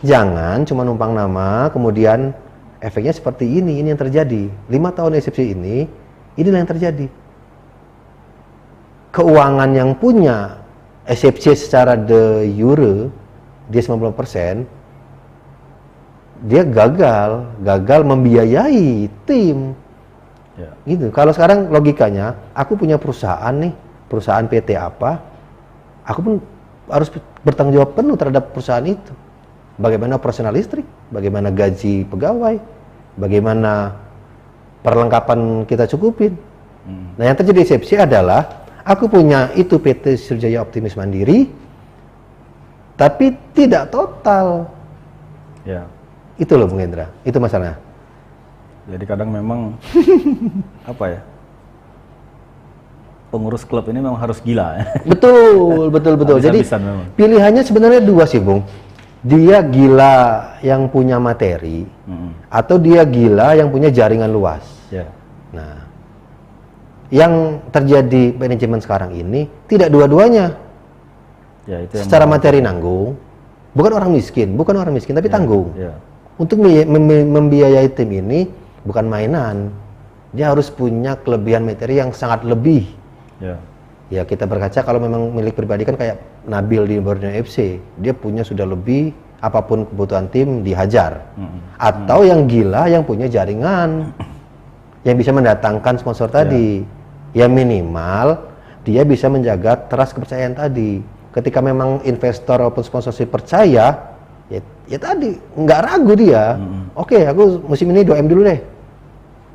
Jangan cuma numpang nama, kemudian efeknya seperti ini yang terjadi. 5 tahun SFC inilah yang terjadi. Keuangan yang punya SFC secara de jure, dia 90%, dia gagal membiayai tim. Ya. Gitu. Kalau sekarang logikanya, aku punya perusahaan nih, perusahaan PT apa, aku pun harus bertanggung jawab penuh terhadap perusahaan itu. Bagaimana operasional listrik, bagaimana gaji pegawai, bagaimana perlengkapan kita cukupin. Nah, yang terjadi SFC adalah aku punya itu PT Sriwijaya Optimis Mandiri, tapi tidak total. Ya. Itu loh Bung Hendra, itu masalahnya. Jadi kadang memang apa ya? Pengurus klub ini memang harus gila. Betul. Jadi memang. pilihannya sebenarnya dua sih, Bung. Dia gila yang punya materi, atau dia gila yang punya jaringan luas. Ya. Nah, yang terjadi manajemen sekarang ini tidak dua-duanya. Ya, itu yang Secara materi nanggung, bukan orang miskin, tapi tanggung. Ya. Untuk membiayai tim ini bukan mainan. Dia harus punya kelebihan materi yang sangat lebih. Ya. Ya kita berkaca kalau memang milik pribadi kan kayak Nabil di Borneo FC, dia punya sudah lebih, apapun kebutuhan tim dihajar. Atau yang gila yang punya jaringan, yang bisa mendatangkan sponsor tadi. Ya minimal dia bisa menjaga trust kepercayaan tadi. Ketika memang investor ataupun sponsorship percaya, ya tadi nggak ragu dia. Oke, aku musim ini 2M dulu deh.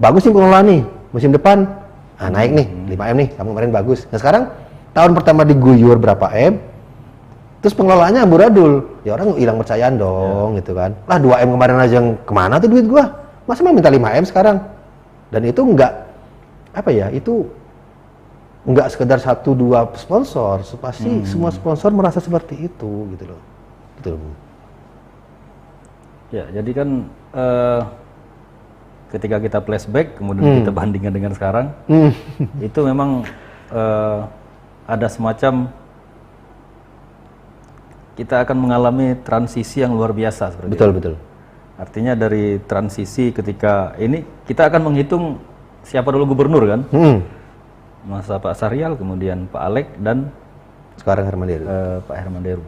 Bagus nih pengelolaan nih, musim depan naik nih 5M nih, kamu kemarin bagus. Nah sekarang tahun pertama diguyur berapa M, terus pengelolaannya amburadul, ya orang hilang percayaan dong gitu kan. Lah 2M kemarin aja kemana tuh duit gua, masa mau minta 5M sekarang? Dan itu enggak, apa ya, itu enggak sekedar 1-2 sponsor, pasti semua sponsor merasa seperti itu gitu loh. Gitu loh. Ya, jadi kan ketika kita flashback, kemudian kita bandingkan dengan sekarang, itu memang ada semacam kita akan mengalami transisi yang luar biasa seperti itu. Betul. Artinya dari transisi ketika ini kita akan menghitung siapa dulu gubernur kan, masa Pak Sahrial, kemudian Pak Alek dan Sekarang Herman Deru. Pak Herman Deru.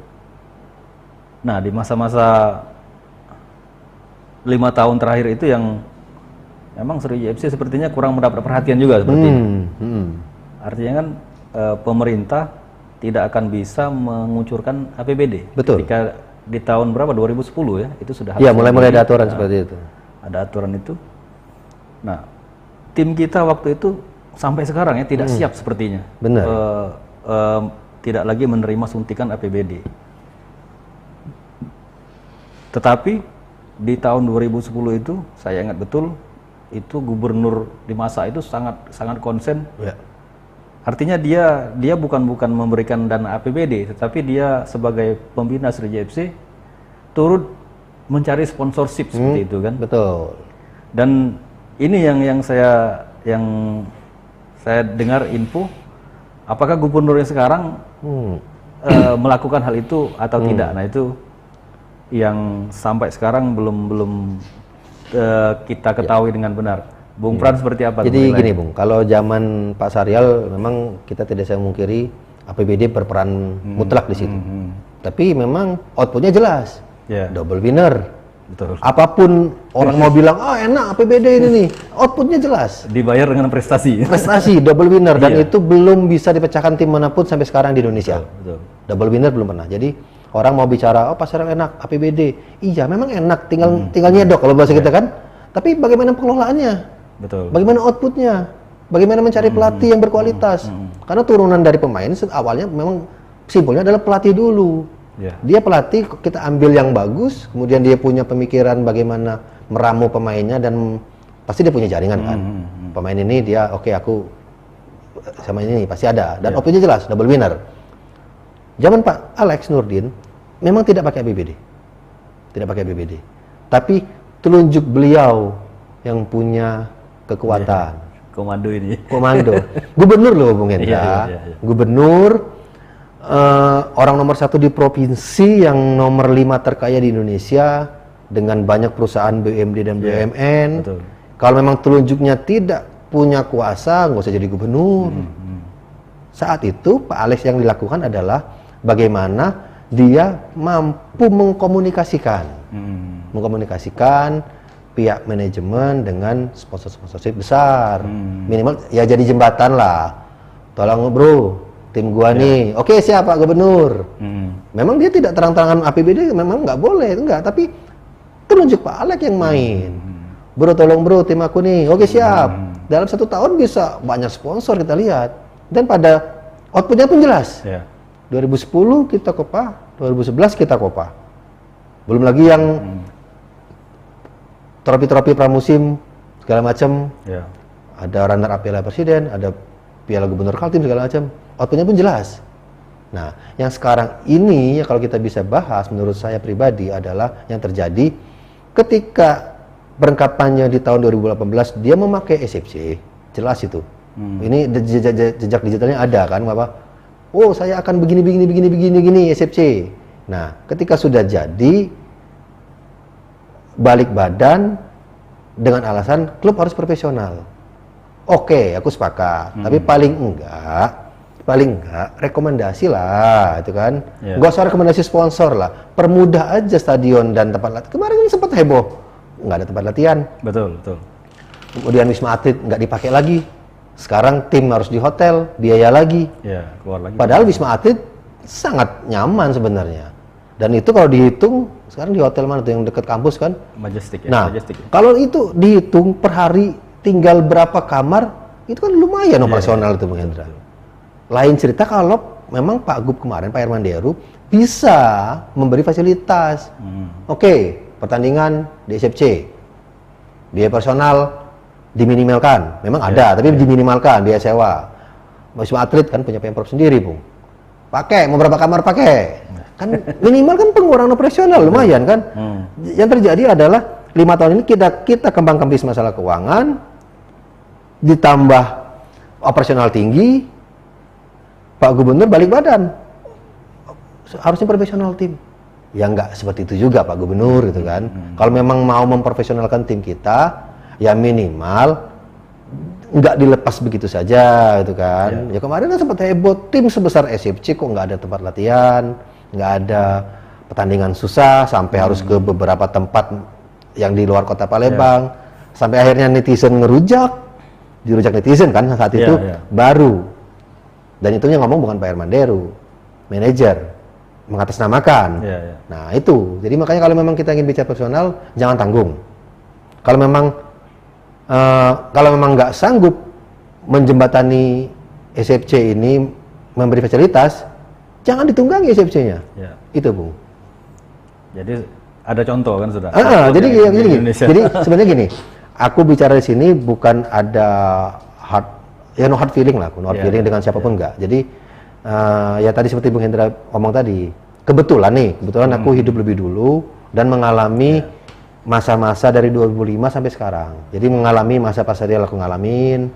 Nah di masa-masa 5 tahun terakhir itu yang memang Sriwijaya FC sepertinya kurang mendapat perhatian juga seperti itu. Artinya kan pemerintah tidak akan bisa mengucurkan APBD. Betul. Ketika di tahun berapa 2010 ya itu sudah. Iya mulai ada aturan seperti itu. Ada aturan itu. Nah tim kita waktu itu sampai sekarang ya tidak siap sepertinya. Benar. Tidak lagi menerima suntikan APBD. Tetapi di tahun 2010 itu saya ingat betul itu gubernur di masa itu sangat konsen. Ya. Artinya dia bukan memberikan dana APBD, tetapi dia sebagai pembina Sriwijaya FC turut mencari sponsorship seperti itu kan. Betul. Dan ini yang saya dengar info, apakah gubernur yang sekarang melakukan hal itu atau tidak? Nah itu yang sampai sekarang belum kita ketahui dengan benar. Bung Pran seperti apa? Jadi gini Bung, kalau zaman Pak Sahrial memang kita tidak bisa memungkiri APBD berperan mutlak di situ. Tapi memang outputnya jelas, double winner. Betul. Apapun orang mau bilang, enak APBD ini nih, outputnya jelas. Dibayar dengan prestasi. Prestasi, double winner, dan itu belum bisa dipecahkan tim manapun sampai sekarang di Indonesia. Betul. Double winner belum pernah. Jadi orang mau bicara, Pak Sahrial enak, APBD. Iya, memang enak, tinggal nyedok kalau bahasa kita kan. Tapi bagaimana pengelolaannya? Betul. Bagaimana outputnya? Bagaimana mencari pelatih yang berkualitas? Karena turunan dari pemain awalnya memang simpulnya adalah pelatih dulu. Dia pelatih, kita ambil yang bagus, kemudian dia punya pemikiran bagaimana meramu pemainnya dan pasti dia punya jaringan kan. Pemain ini dia aku sama ini pasti ada dan outputnya jelas, double winner. Zaman Pak Alex Nurdin memang tidak pakai APBD. Tapi telunjuk beliau yang punya kekuatan. Komando ini. Komando. Gubernur loh Bung Hendra. Gubernur orang nomor 1 di provinsi, yang nomor 5 terkaya di Indonesia dengan banyak perusahaan BUMD dan BUMN. Betul. Kalau memang telunjuknya tidak punya kuasa, nggak usah jadi gubernur. Saat itu Pak Alex yang dilakukan adalah bagaimana dia mampu mengkomunikasikan pihak manajemen dengan sponsor-sponsorship besar. Minimal ya jadi jembatan lah. Tolong bro, tim gua nih. Oke, siap Pak Gubernur. Memang dia tidak terang-terangan APBD, memang nggak boleh, enggak. Tapi telunjuk Pak Alex yang main. Bro, tolong bro, tim aku nih. Oke, siap. Dalam 1 tahun bisa banyak sponsor kita lihat. Dan pada outputnya pun jelas. 2010 kita Kopa, 2011 kita Kopa. Belum lagi yang trofi-trofi pramusim segala macam. Ada runner up Piala Presiden, ada Piala Gubernur Kaltim segala macam. Outputnya pun jelas. Nah, yang sekarang ini kalau kita bisa bahas menurut saya pribadi adalah yang terjadi ketika perlengkapannya di tahun 2018 dia memakai SFC. Jelas itu. Ini jejak digitalnya ada kan, Bapak? Oh, saya akan begini SFC. Nah, ketika sudah jadi balik badan dengan alasan klub harus profesional. Oke, aku sepakat. Tapi paling enggak rekomendasi lah, itu kan. Nggak usah rekomendasi sponsor lah. Permudah aja stadion dan tempat latihan. Kemarin kan sempat heboh, nggak ada tempat latihan. Betul. Kemudian Wisma Atlet nggak dipakai lagi. Sekarang tim harus di hotel, biaya lagi. Keluar lagi. Padahal Wisma Atlet sangat nyaman sebenarnya. Dan itu kalau dihitung, sekarang di hotel mana tuh yang dekat kampus kan? Majestic ya. Nah, Majestic. kalau itu dihitung per hari tinggal berapa kamar, itu kan lumayan operasional itu Bung Hendra. Lain cerita kalau memang Pak Gub kemarin, Pak Herman Deru, bisa memberi fasilitas. Oke, pertandingan di SFC, biaya personal diminimalkan, memang ada, tapi diminimalkan biaya sewa. Wisma Atlet kan punya Pemprov sendiri, Bung. Pakai, mau berapa kamar pakai. Kan minimal kan pengurangan operasional lumayan kan. Yang terjadi adalah 5 tahun ini kita kembangkan bisnis masalah keuangan, ditambah operasional tinggi, Pak Gubernur balik badan. Harusnya profesional tim. Ya nggak seperti itu juga Pak Gubernur gitu kan. Kalau memang mau memprofesionalkan tim kita, ya minimal nggak dilepas begitu saja gitu kan. Ya kemarin kan sempat heboh, tim sebesar SFC kok nggak ada tempat latihan, nggak ada pertandingan susah, sampai harus ke beberapa tempat yang di luar kota Palembang. Sampai akhirnya netizen dirujak netizen kan saat itu baru. Dan itu yang ngomong bukan Pak Herman Deru, manajer mengatasnamakan. Nah itu, jadi makanya kalau memang kita ingin bicara profesional, jangan tanggung. Kalau memang nggak sanggup menjembatani SFC ini memberi fasilitas, jangan ditunggangi SFC-nya. Itu Bung. Jadi ada contoh kan sudah. Jadi sebenarnya gini, aku bicara di sini bukan ada no hard feeling lah, no hard feeling dengan siapapun enggak. Jadi ya tadi seperti Bung Hendra ngomong tadi, kebetulan aku hidup lebih dulu dan mengalami masa-masa dari 2005 sampai sekarang. Jadi mengalami masa Pak Sadial aku ngalamin,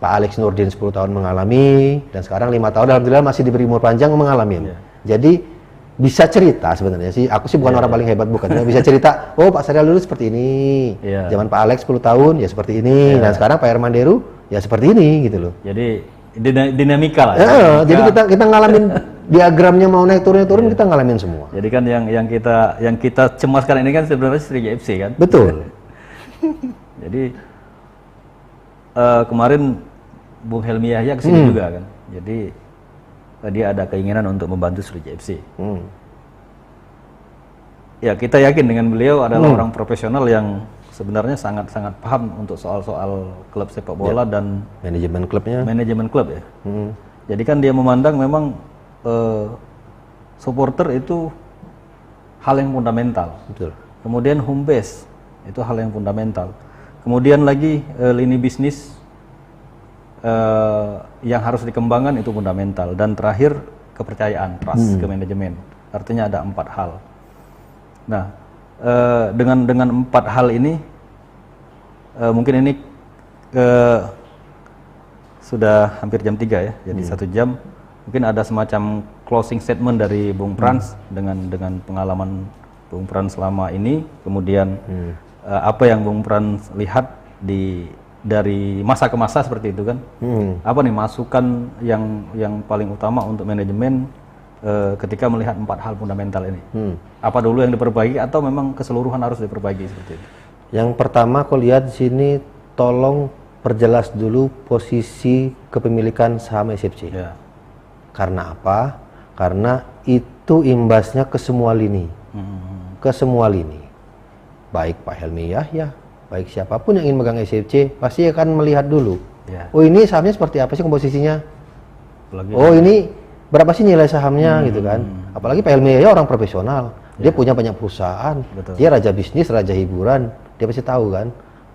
Pak Alex Nurdin 10 tahun mengalami, dan sekarang 5 tahun alhamdulillah masih diberi umur panjang mengalami. Jadi bisa cerita sebenarnya sih, aku sih bukan orang paling hebat bukan, bisa cerita, oh Pak Sadial dulu seperti ini, zaman Pak Alex 10 tahun ya seperti ini, dan sekarang Pak Herman Deru ya seperti ini gitu loh. Jadi dinamika lah. Jadi kita ngalamin diagramnya mau naik turun kita ngalamin semua. Jadi kan yang kita cemaskan ini kan sebenarnya Sriwijaya FC kan. Betul. Jadi kemarin Bung Helmi Yahya kesini juga kan. Jadi dia ada keinginan untuk membantu Sriwijaya FC. Ya kita yakin dengan beliau adalah orang profesional yang sebenarnya sangat paham untuk soal-soal klub sepak bola dan manajemen klub ya. Jadi kan dia memandang memang supporter itu hal yang fundamental. Betul. Kemudian home base itu hal yang fundamental. Kemudian lagi lini bisnis yang harus dikembangkan itu fundamental. Dan terakhir kepercayaan, trust ke manajemen. Artinya ada 4 hal. Nah, dengan 4 hal ini mungkin ini sudah hampir jam 3 ya. Jadi 1 jam. Mungkin ada semacam closing statement dari Bung Frans dengan pengalaman Bung Frans selama ini, kemudian apa yang Bung Frans lihat dari masa ke masa seperti itu kan? Apa nih masukan yang paling utama untuk manajemen ketika melihat 4 hal fundamental ini? Apa dulu yang diperbaiki atau memang keseluruhan harus diperbaiki seperti itu? Yang pertama aku lihat di sini, tolong perjelas dulu posisi kepemilikan saham SFC. Ya. Karena apa? Karena itu imbasnya ke semua lini. Ke semua lini. Baik Pak Helmi Yahya, baik siapapun yang ingin megang SFC, pasti akan melihat dulu. Ya. Oh ini sahamnya seperti apa sih komposisinya? Apalagi Oh ini berapa sih nilai sahamnya gitu kan? Apalagi Pak Helmi Yahya orang profesional. Dia punya banyak perusahaan. Betul. Dia raja bisnis, raja hiburan. Dia pasti tahu kan?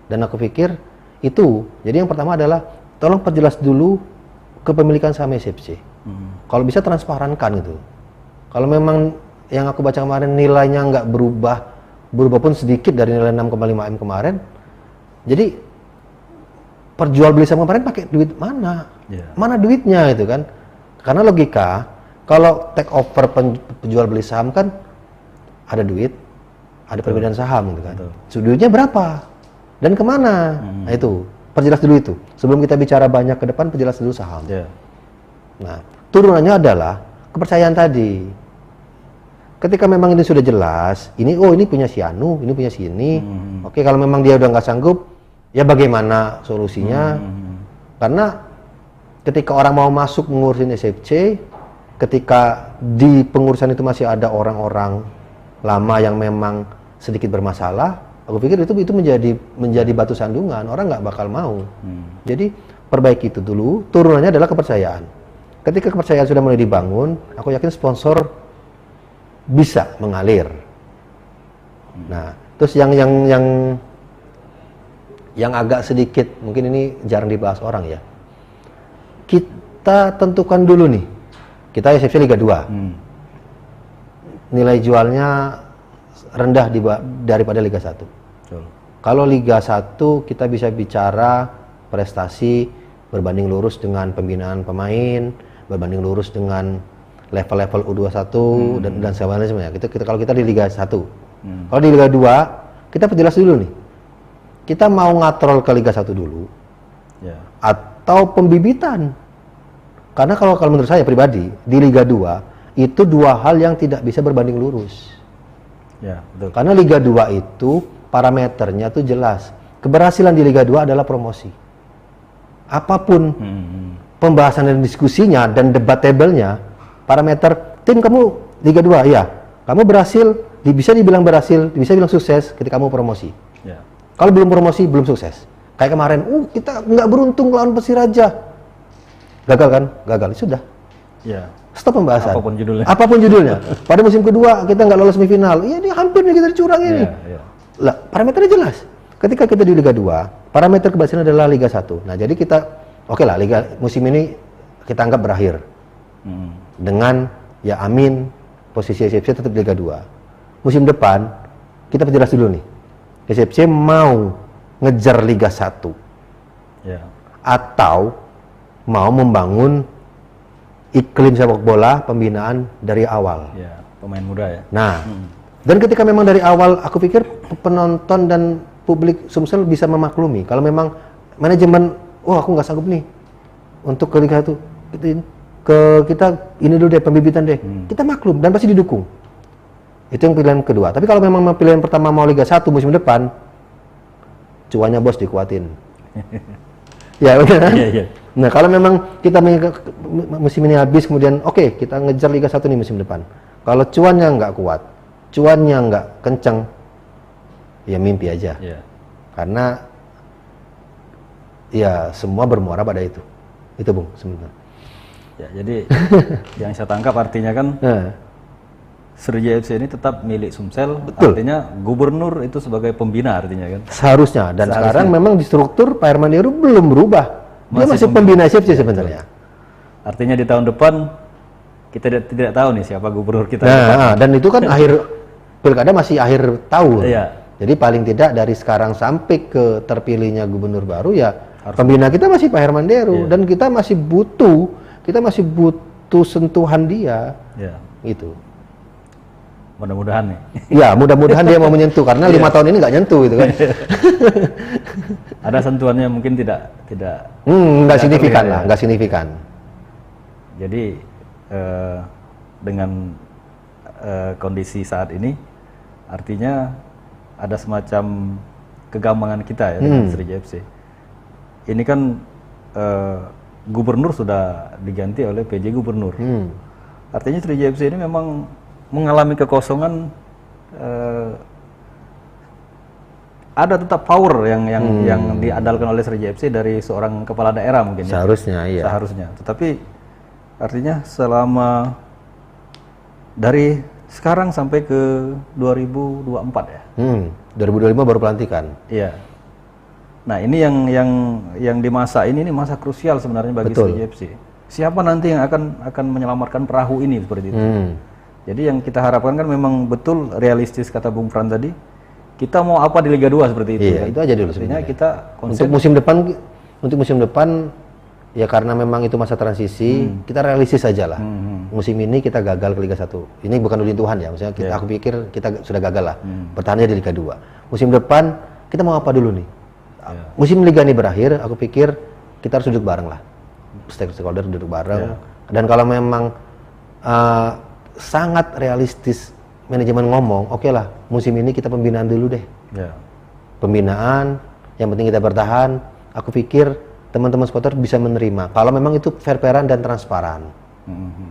Dan aku pikir itu. Jadi yang pertama adalah tolong perjelas dulu kepemilikan saham SFC. Kalau bisa transparankan gitu. Kalau memang yang aku baca kemarin nilainya nggak berubah pun sedikit dari nilai 6,5 M kemarin. Jadi perjual beli saham kemarin pakai duit mana? Mana duitnya gitu kan? Karena logika kalau take over penjual beli saham kan ada duit, ada perbedaan saham gitu kan. Duitnya berapa? Dan kemana? Nah itu, perjelas dulu itu. Sebelum kita bicara banyak ke depan, perjelas dulu saham. Nah, turunannya adalah kepercayaan tadi. Ketika memang ini sudah jelas, ini punya si Anu, ini punya si ini. Oke, kalau memang dia udah nggak sanggup, ya bagaimana solusinya? Karena ketika orang mau masuk mengurusin SFC, ketika di pengurusan itu masih ada orang-orang lama yang memang sedikit bermasalah, aku pikir itu menjadi batu sandungan, orang nggak bakal mau. Jadi perbaiki itu dulu. Turunannya adalah kepercayaan. Ketika kepercayaan sudah mulai dibangun, aku yakin sponsor bisa mengalir. Nah, terus yang agak sedikit mungkin ini jarang dibahas orang ya. Kita tentukan dulu nih. Kita SFC Liga 2. Nilai jualnya rendah daripada Liga 1. Kalau Liga 1 kita bisa bicara prestasi berbanding lurus dengan pembinaan pemain, berbanding lurus dengan level-level U21 dan sebagainya. Kalau kita di Liga 1. Kalau di Liga 2, kita perjelas dulu nih. Kita mau ngatrol ke Liga 1 dulu. Atau pembibitan. Karena kalau menurut saya pribadi, di Liga 2 itu dua hal yang tidak bisa berbanding lurus. Betul. Karena Liga 2 itu parameternya tuh jelas. Keberhasilan di Liga 2 adalah promosi. Apapun pembahasan dan diskusinya dan debatable-nya, parameter tim kamu Liga 2, iya. Kamu berhasil, bisa dibilang berhasil, bisa dibilang sukses ketika kamu promosi. Kalau belum promosi, belum sukses. Kayak kemarin, kita nggak beruntung lawan Persiraja. Gagal kan? Gagal, sudah. Stop pembahasan. Apapun judulnya. Pada musim kedua kita nggak lolos semifinal. Iya, dia hampir nih kita dicurang ini. Lah, parameternya jelas. Ketika kita di Liga 2, parameter keberhasilan adalah Liga 1. Nah, jadi kita oke lah Liga musim ini kita anggap berakhir. Dengan ya amin posisi SFC tetap Liga 2. Musim depan kita perjelas dulu nih. SFC mau ngejar Liga 1. Atau mau membangun iklim sepak bola pembinaan dari awal. Pemain muda ya. Nah, dan ketika memang dari awal, aku pikir penonton dan publik Sumsel bisa memaklumi. Kalau memang manajemen, aku nggak sanggup nih untuk ke Liga 1, kita ini dulu deh pembibitan deh. Kita maklum dan pasti didukung. Itu yang pilihan kedua. Tapi kalau memang pilihan pertama mau Liga 1 musim depan, cuannya bos dikuatin. Ya benar. Nah, kalau memang kita musim ini habis, kemudian kita ngejar Liga 1 nih musim depan. Kalau cuannya nggak kuat, cuannya nggak kencang, ya mimpi aja. Karena ya semua bermuara pada itu. Itu Bung, sebenarnya. Jadi yang saya tangkap artinya kan Sriwijaya FC ini tetap milik Sumsel. Betul. Artinya gubernur itu sebagai pembina artinya kan. Seharusnya. Dan sekarang memang di struktur Pak Herman Deru belum berubah. Dia masih pembina SFC sebenarnya. Artinya di tahun depan kita tidak tahu nih siapa gubernur kita. Dan itu kan akhir pilkada masih akhir tahun. Jadi paling tidak dari sekarang sampai ke terpilihnya gubernur baru ya pembina kita masih Pak Herman Deru dan kita masih butuh satu sentuhan dia, Ya. gitu. Mudah-mudahan nih. Ya, mudah-mudahan dia mau menyentuh karena 5 tahun ini nggak nyentuh gitu kan. Ada sentuhannya mungkin tidak Nggak signifikan terlihat, lah, ya. nggak signifikan. Jadi dengan kondisi saat ini, artinya ada semacam kegampangan kita ya dengan Srija FC. Ini kan gubernur sudah diganti oleh PJ gubernur. Artinya Srija FC ini memang mengalami kekosongan. Ada tetap power yang diandalkan oleh Srija FC dari seorang kepala daerah mungkin. Seharusnya, iya. Seharusnya. Tetapi artinya selama dari sekarang sampai ke 2024 ya. 2025 baru pelantikan. Iya. Nah, ini yang di masa ini masa krusial sebenarnya bagi Betul. Srija FC. Siapa nanti yang akan menyelamatkan perahu ini seperti itu. Jadi yang kita harapkan kan memang betul realistis kata Bung Fran tadi. Kita mau apa di Liga 2 seperti itu. Iya, kan? itu aja dulu Artinya sebenarnya. kita Untuk musim depan ya karena memang itu masa transisi, kita realistis aja lah. Musim ini kita gagal ke Liga 1. Ini bukan ulin Tuhan ya, maksudnya aku pikir kita sudah gagal lah. Bertahannya di Liga 2. Musim depan kita mau apa dulu nih? Musim Liga ini berakhir, aku pikir kita harus duduk bareng lah. Stakeholder duduk bareng. Dan kalau memang sangat realistis manajemen ngomong, oke lah, musim ini kita pembinaan dulu deh. Ya. Pembinaan, yang penting kita bertahan. Aku pikir teman-teman supporter bisa menerima kalau memang itu fair-fairan dan transparan.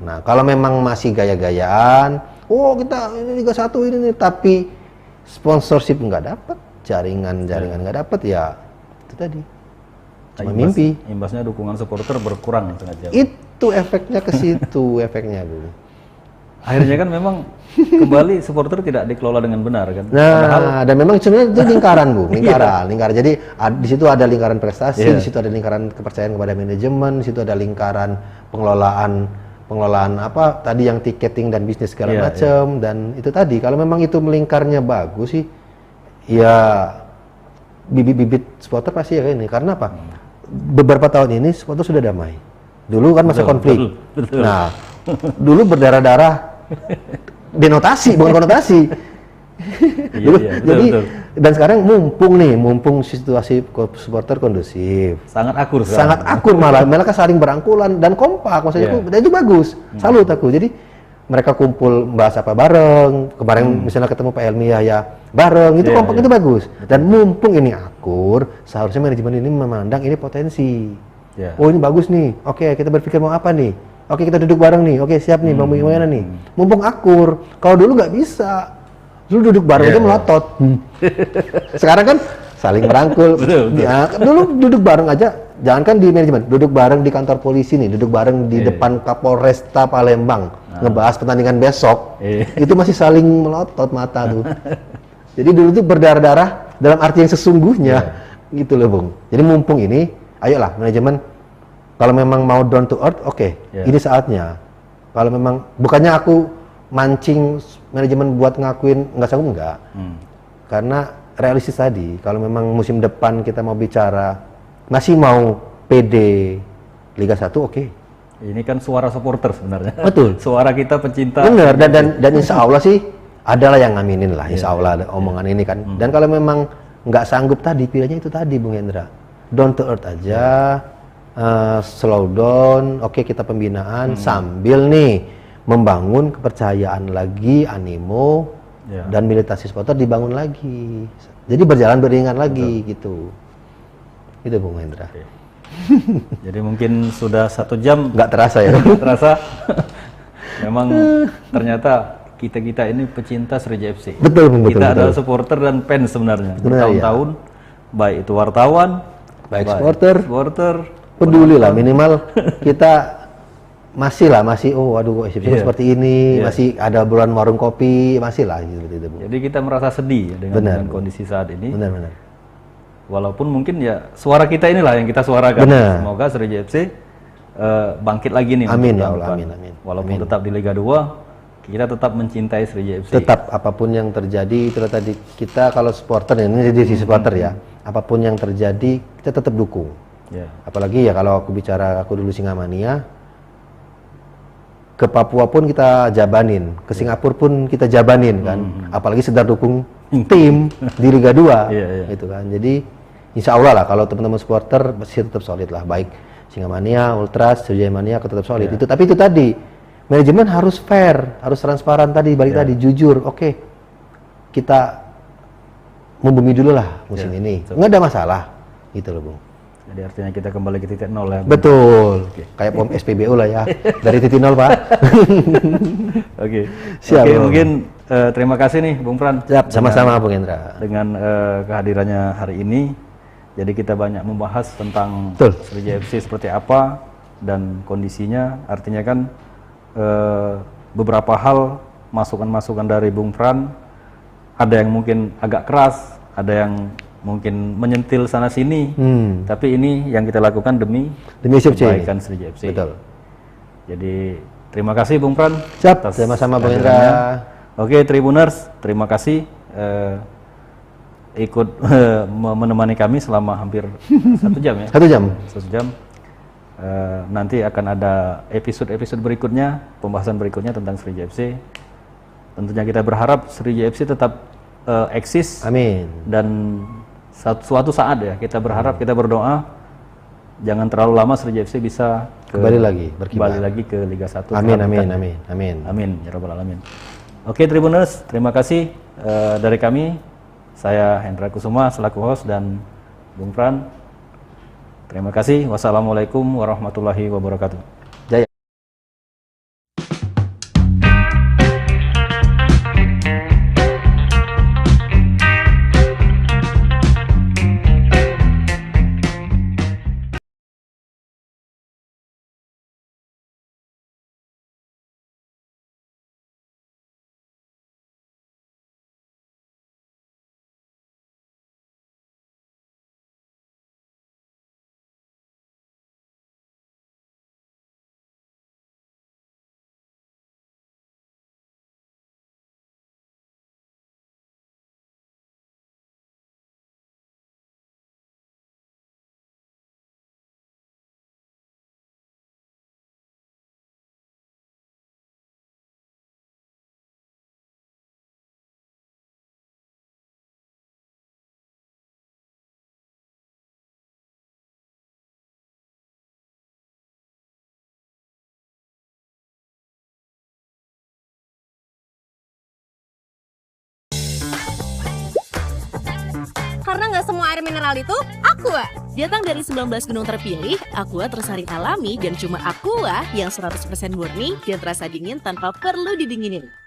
Nah, kalau memang masih gaya-gayaan, oh kita ini Liga 1 ini nih, tapi sponsorship nggak dapat, jaringan nggak dapat, ya itu tadi cuma mimpi. Imbasnya dukungan supporter berkurang sengaja. Itu efeknya ke situ, efeknya Bu. Akhirnya kan memang kembali supporter tidak dikelola dengan benar kan. Nah, dan memang sebenarnya itu lingkaran Bu, lingkaran. Jadi di situ ada lingkaran prestasi, di situ ada lingkaran kepercayaan kepada manajemen, di situ ada lingkaran pengelolaan apa tadi yang tiketing dan bisnis segala macam. Dan itu tadi kalau memang itu melingkarnya bagus sih, ya bibit-bibit supporter pasti ya ini. Karena apa? Beberapa tahun ini supporter sudah damai. Dulu kan masa konflik. Betul. Nah, dulu berdarah-darah denotasi bukan konotasi. Betul. Dan sekarang mumpung situasi supporter kondusif, Sangat akur sekarang. sangat akur malah saling berangkulan dan kompak, maksudnya dan itu bagus. Salut aku. Jadi mereka kumpul bahas apa bareng, kemarin misalnya ketemu Pak Helmi ya bareng, itu kompak itu bagus. Dan mumpung ini akur, seharusnya manajemen ini memandang ini potensi. Oh ini bagus nih, oke kita berpikir mau apa nih. Oke kita duduk bareng nih, oke siap nih Bang gimana nih. Mumpung akur, kalau dulu nggak bisa, dulu duduk bareng aja melotot. Sekarang kan saling merangkul. Betul. Ya, dulu duduk bareng aja, jangankan di manajemen, duduk bareng di kantor polisi nih, duduk bareng di depan Kapolresta Palembang, ngebahas pertandingan besok, itu masih saling melotot mata tuh. Jadi dulu tuh berdarah-darah dalam arti yang sesungguhnya, gitu loh Bung. Jadi mumpung ini, ayolah manajemen. Kalau memang mau down to earth, ini saatnya. Kalau memang, bukannya aku mancing manajemen buat ngakuin nggak sanggup, enggak. Karena realistis tadi, kalau memang musim depan kita mau bicara, masih mau PD Liga 1, Ini kan suara supporter sebenarnya. Betul. Suara kita pecinta. Bener, dan insya Allah sih, adalah yang ngaminin lah, insya Allah ada omongan ini kan. Dan kalau memang nggak sanggup tadi, pilihannya itu tadi Bung Hendra. Down to earth aja. Slow down, kita pembinaan sambil nih membangun kepercayaan lagi, animo dan militansi supporter dibangun lagi. Jadi berjalan beriringan lagi gitu. Itu Bung Hendra. Jadi mungkin sudah 1 jam nggak terasa ya. Nggak terasa. Memang ternyata kita ini pecinta Srija FC. Betul, betul. Kita adalah supporter dan fans sebenarnya. Bertahun-tahun, baik itu wartawan, baik supporter, peduli lah, minimal kita masih waduh seperti ini, masih ada bulan warung kopi, masih lah gitu. Jadi kita merasa sedih ya dengan kondisi saat ini. Benar. Walaupun mungkin ya suara kita inilah yang kita suarakan. Benar. Semoga Srija FC bangkit lagi nih. Amin ya Allah, amin. Walaupun tetap di Liga 2, kita tetap mencintai Srija FC. Tetap apapun yang terjadi, itulah tadi kita kalau supporter ini di supporter ya, apapun yang terjadi kita tetap dukung. Apalagi ya kalau aku bicara aku dulu Singamania, ke Papua pun kita jabanin, ke Singapura pun kita jabanin kan, apalagi sedang dukung tim di Liga 2, gitu kan. Jadi insya Allah lah kalau teman-teman supporter masih tetap solid lah, baik Singamania, Ultras, Sriwijaya Mania tetap solid. Itu tapi itu tadi manajemen harus fair, harus transparan tadi, balik tadi jujur. Oke, kita membumi dulu lah musim ini, nggak ada masalah, gitu loh Bung. Jadi artinya kita kembali ke titik nol ya. Betul. Kayak POM SPBU lah ya. Dari titik nol, Pak. Oke. Siap. Oke, mungkin terima kasih nih Bung Pran. Siap, sama-sama Bung Indra. Dengan kehadirannya hari ini. Jadi kita banyak membahas tentang Sriwijaya FC seperti apa dan kondisinya. Artinya kan beberapa hal masukan-masukan dari Bung Pran ada yang mungkin agak keras, ada yang mungkin menyentil sana sini, tapi ini yang kita lakukan demi kebaikan Sriwijaya FC. Betul. Jadi terima kasih Bung Pran. Siap, sama-sama Bung Indra. Oke Tribuners, terima kasih ikut menemani kami selama hampir 1 jam ya. 1 jam. 1 jam. Nanti akan ada episode berikutnya, pembahasan berikutnya tentang Sriwijaya FC. Tentunya kita berharap Sriwijaya FC tetap eksis. Amin. Dan suatu saat ya kita berharap, kita berdoa jangan terlalu lama Sriwijaya FC bisa kembali lagi ke Liga 1. Amin. Amin ya rabbal alamin. Oke Tribuners, terima kasih dari kami. Saya Hendra Kusuma selaku host dan Bung Pran. Terima kasih. Wassalamualaikum warahmatullahi wabarakatuh. Jaya. Karena nggak semua air mineral itu Aqua. Datang dari 19 gunung terpilih, Aqua tersaring alami dan cuma Aqua yang 100% murni dan terasa dingin tanpa perlu didinginin.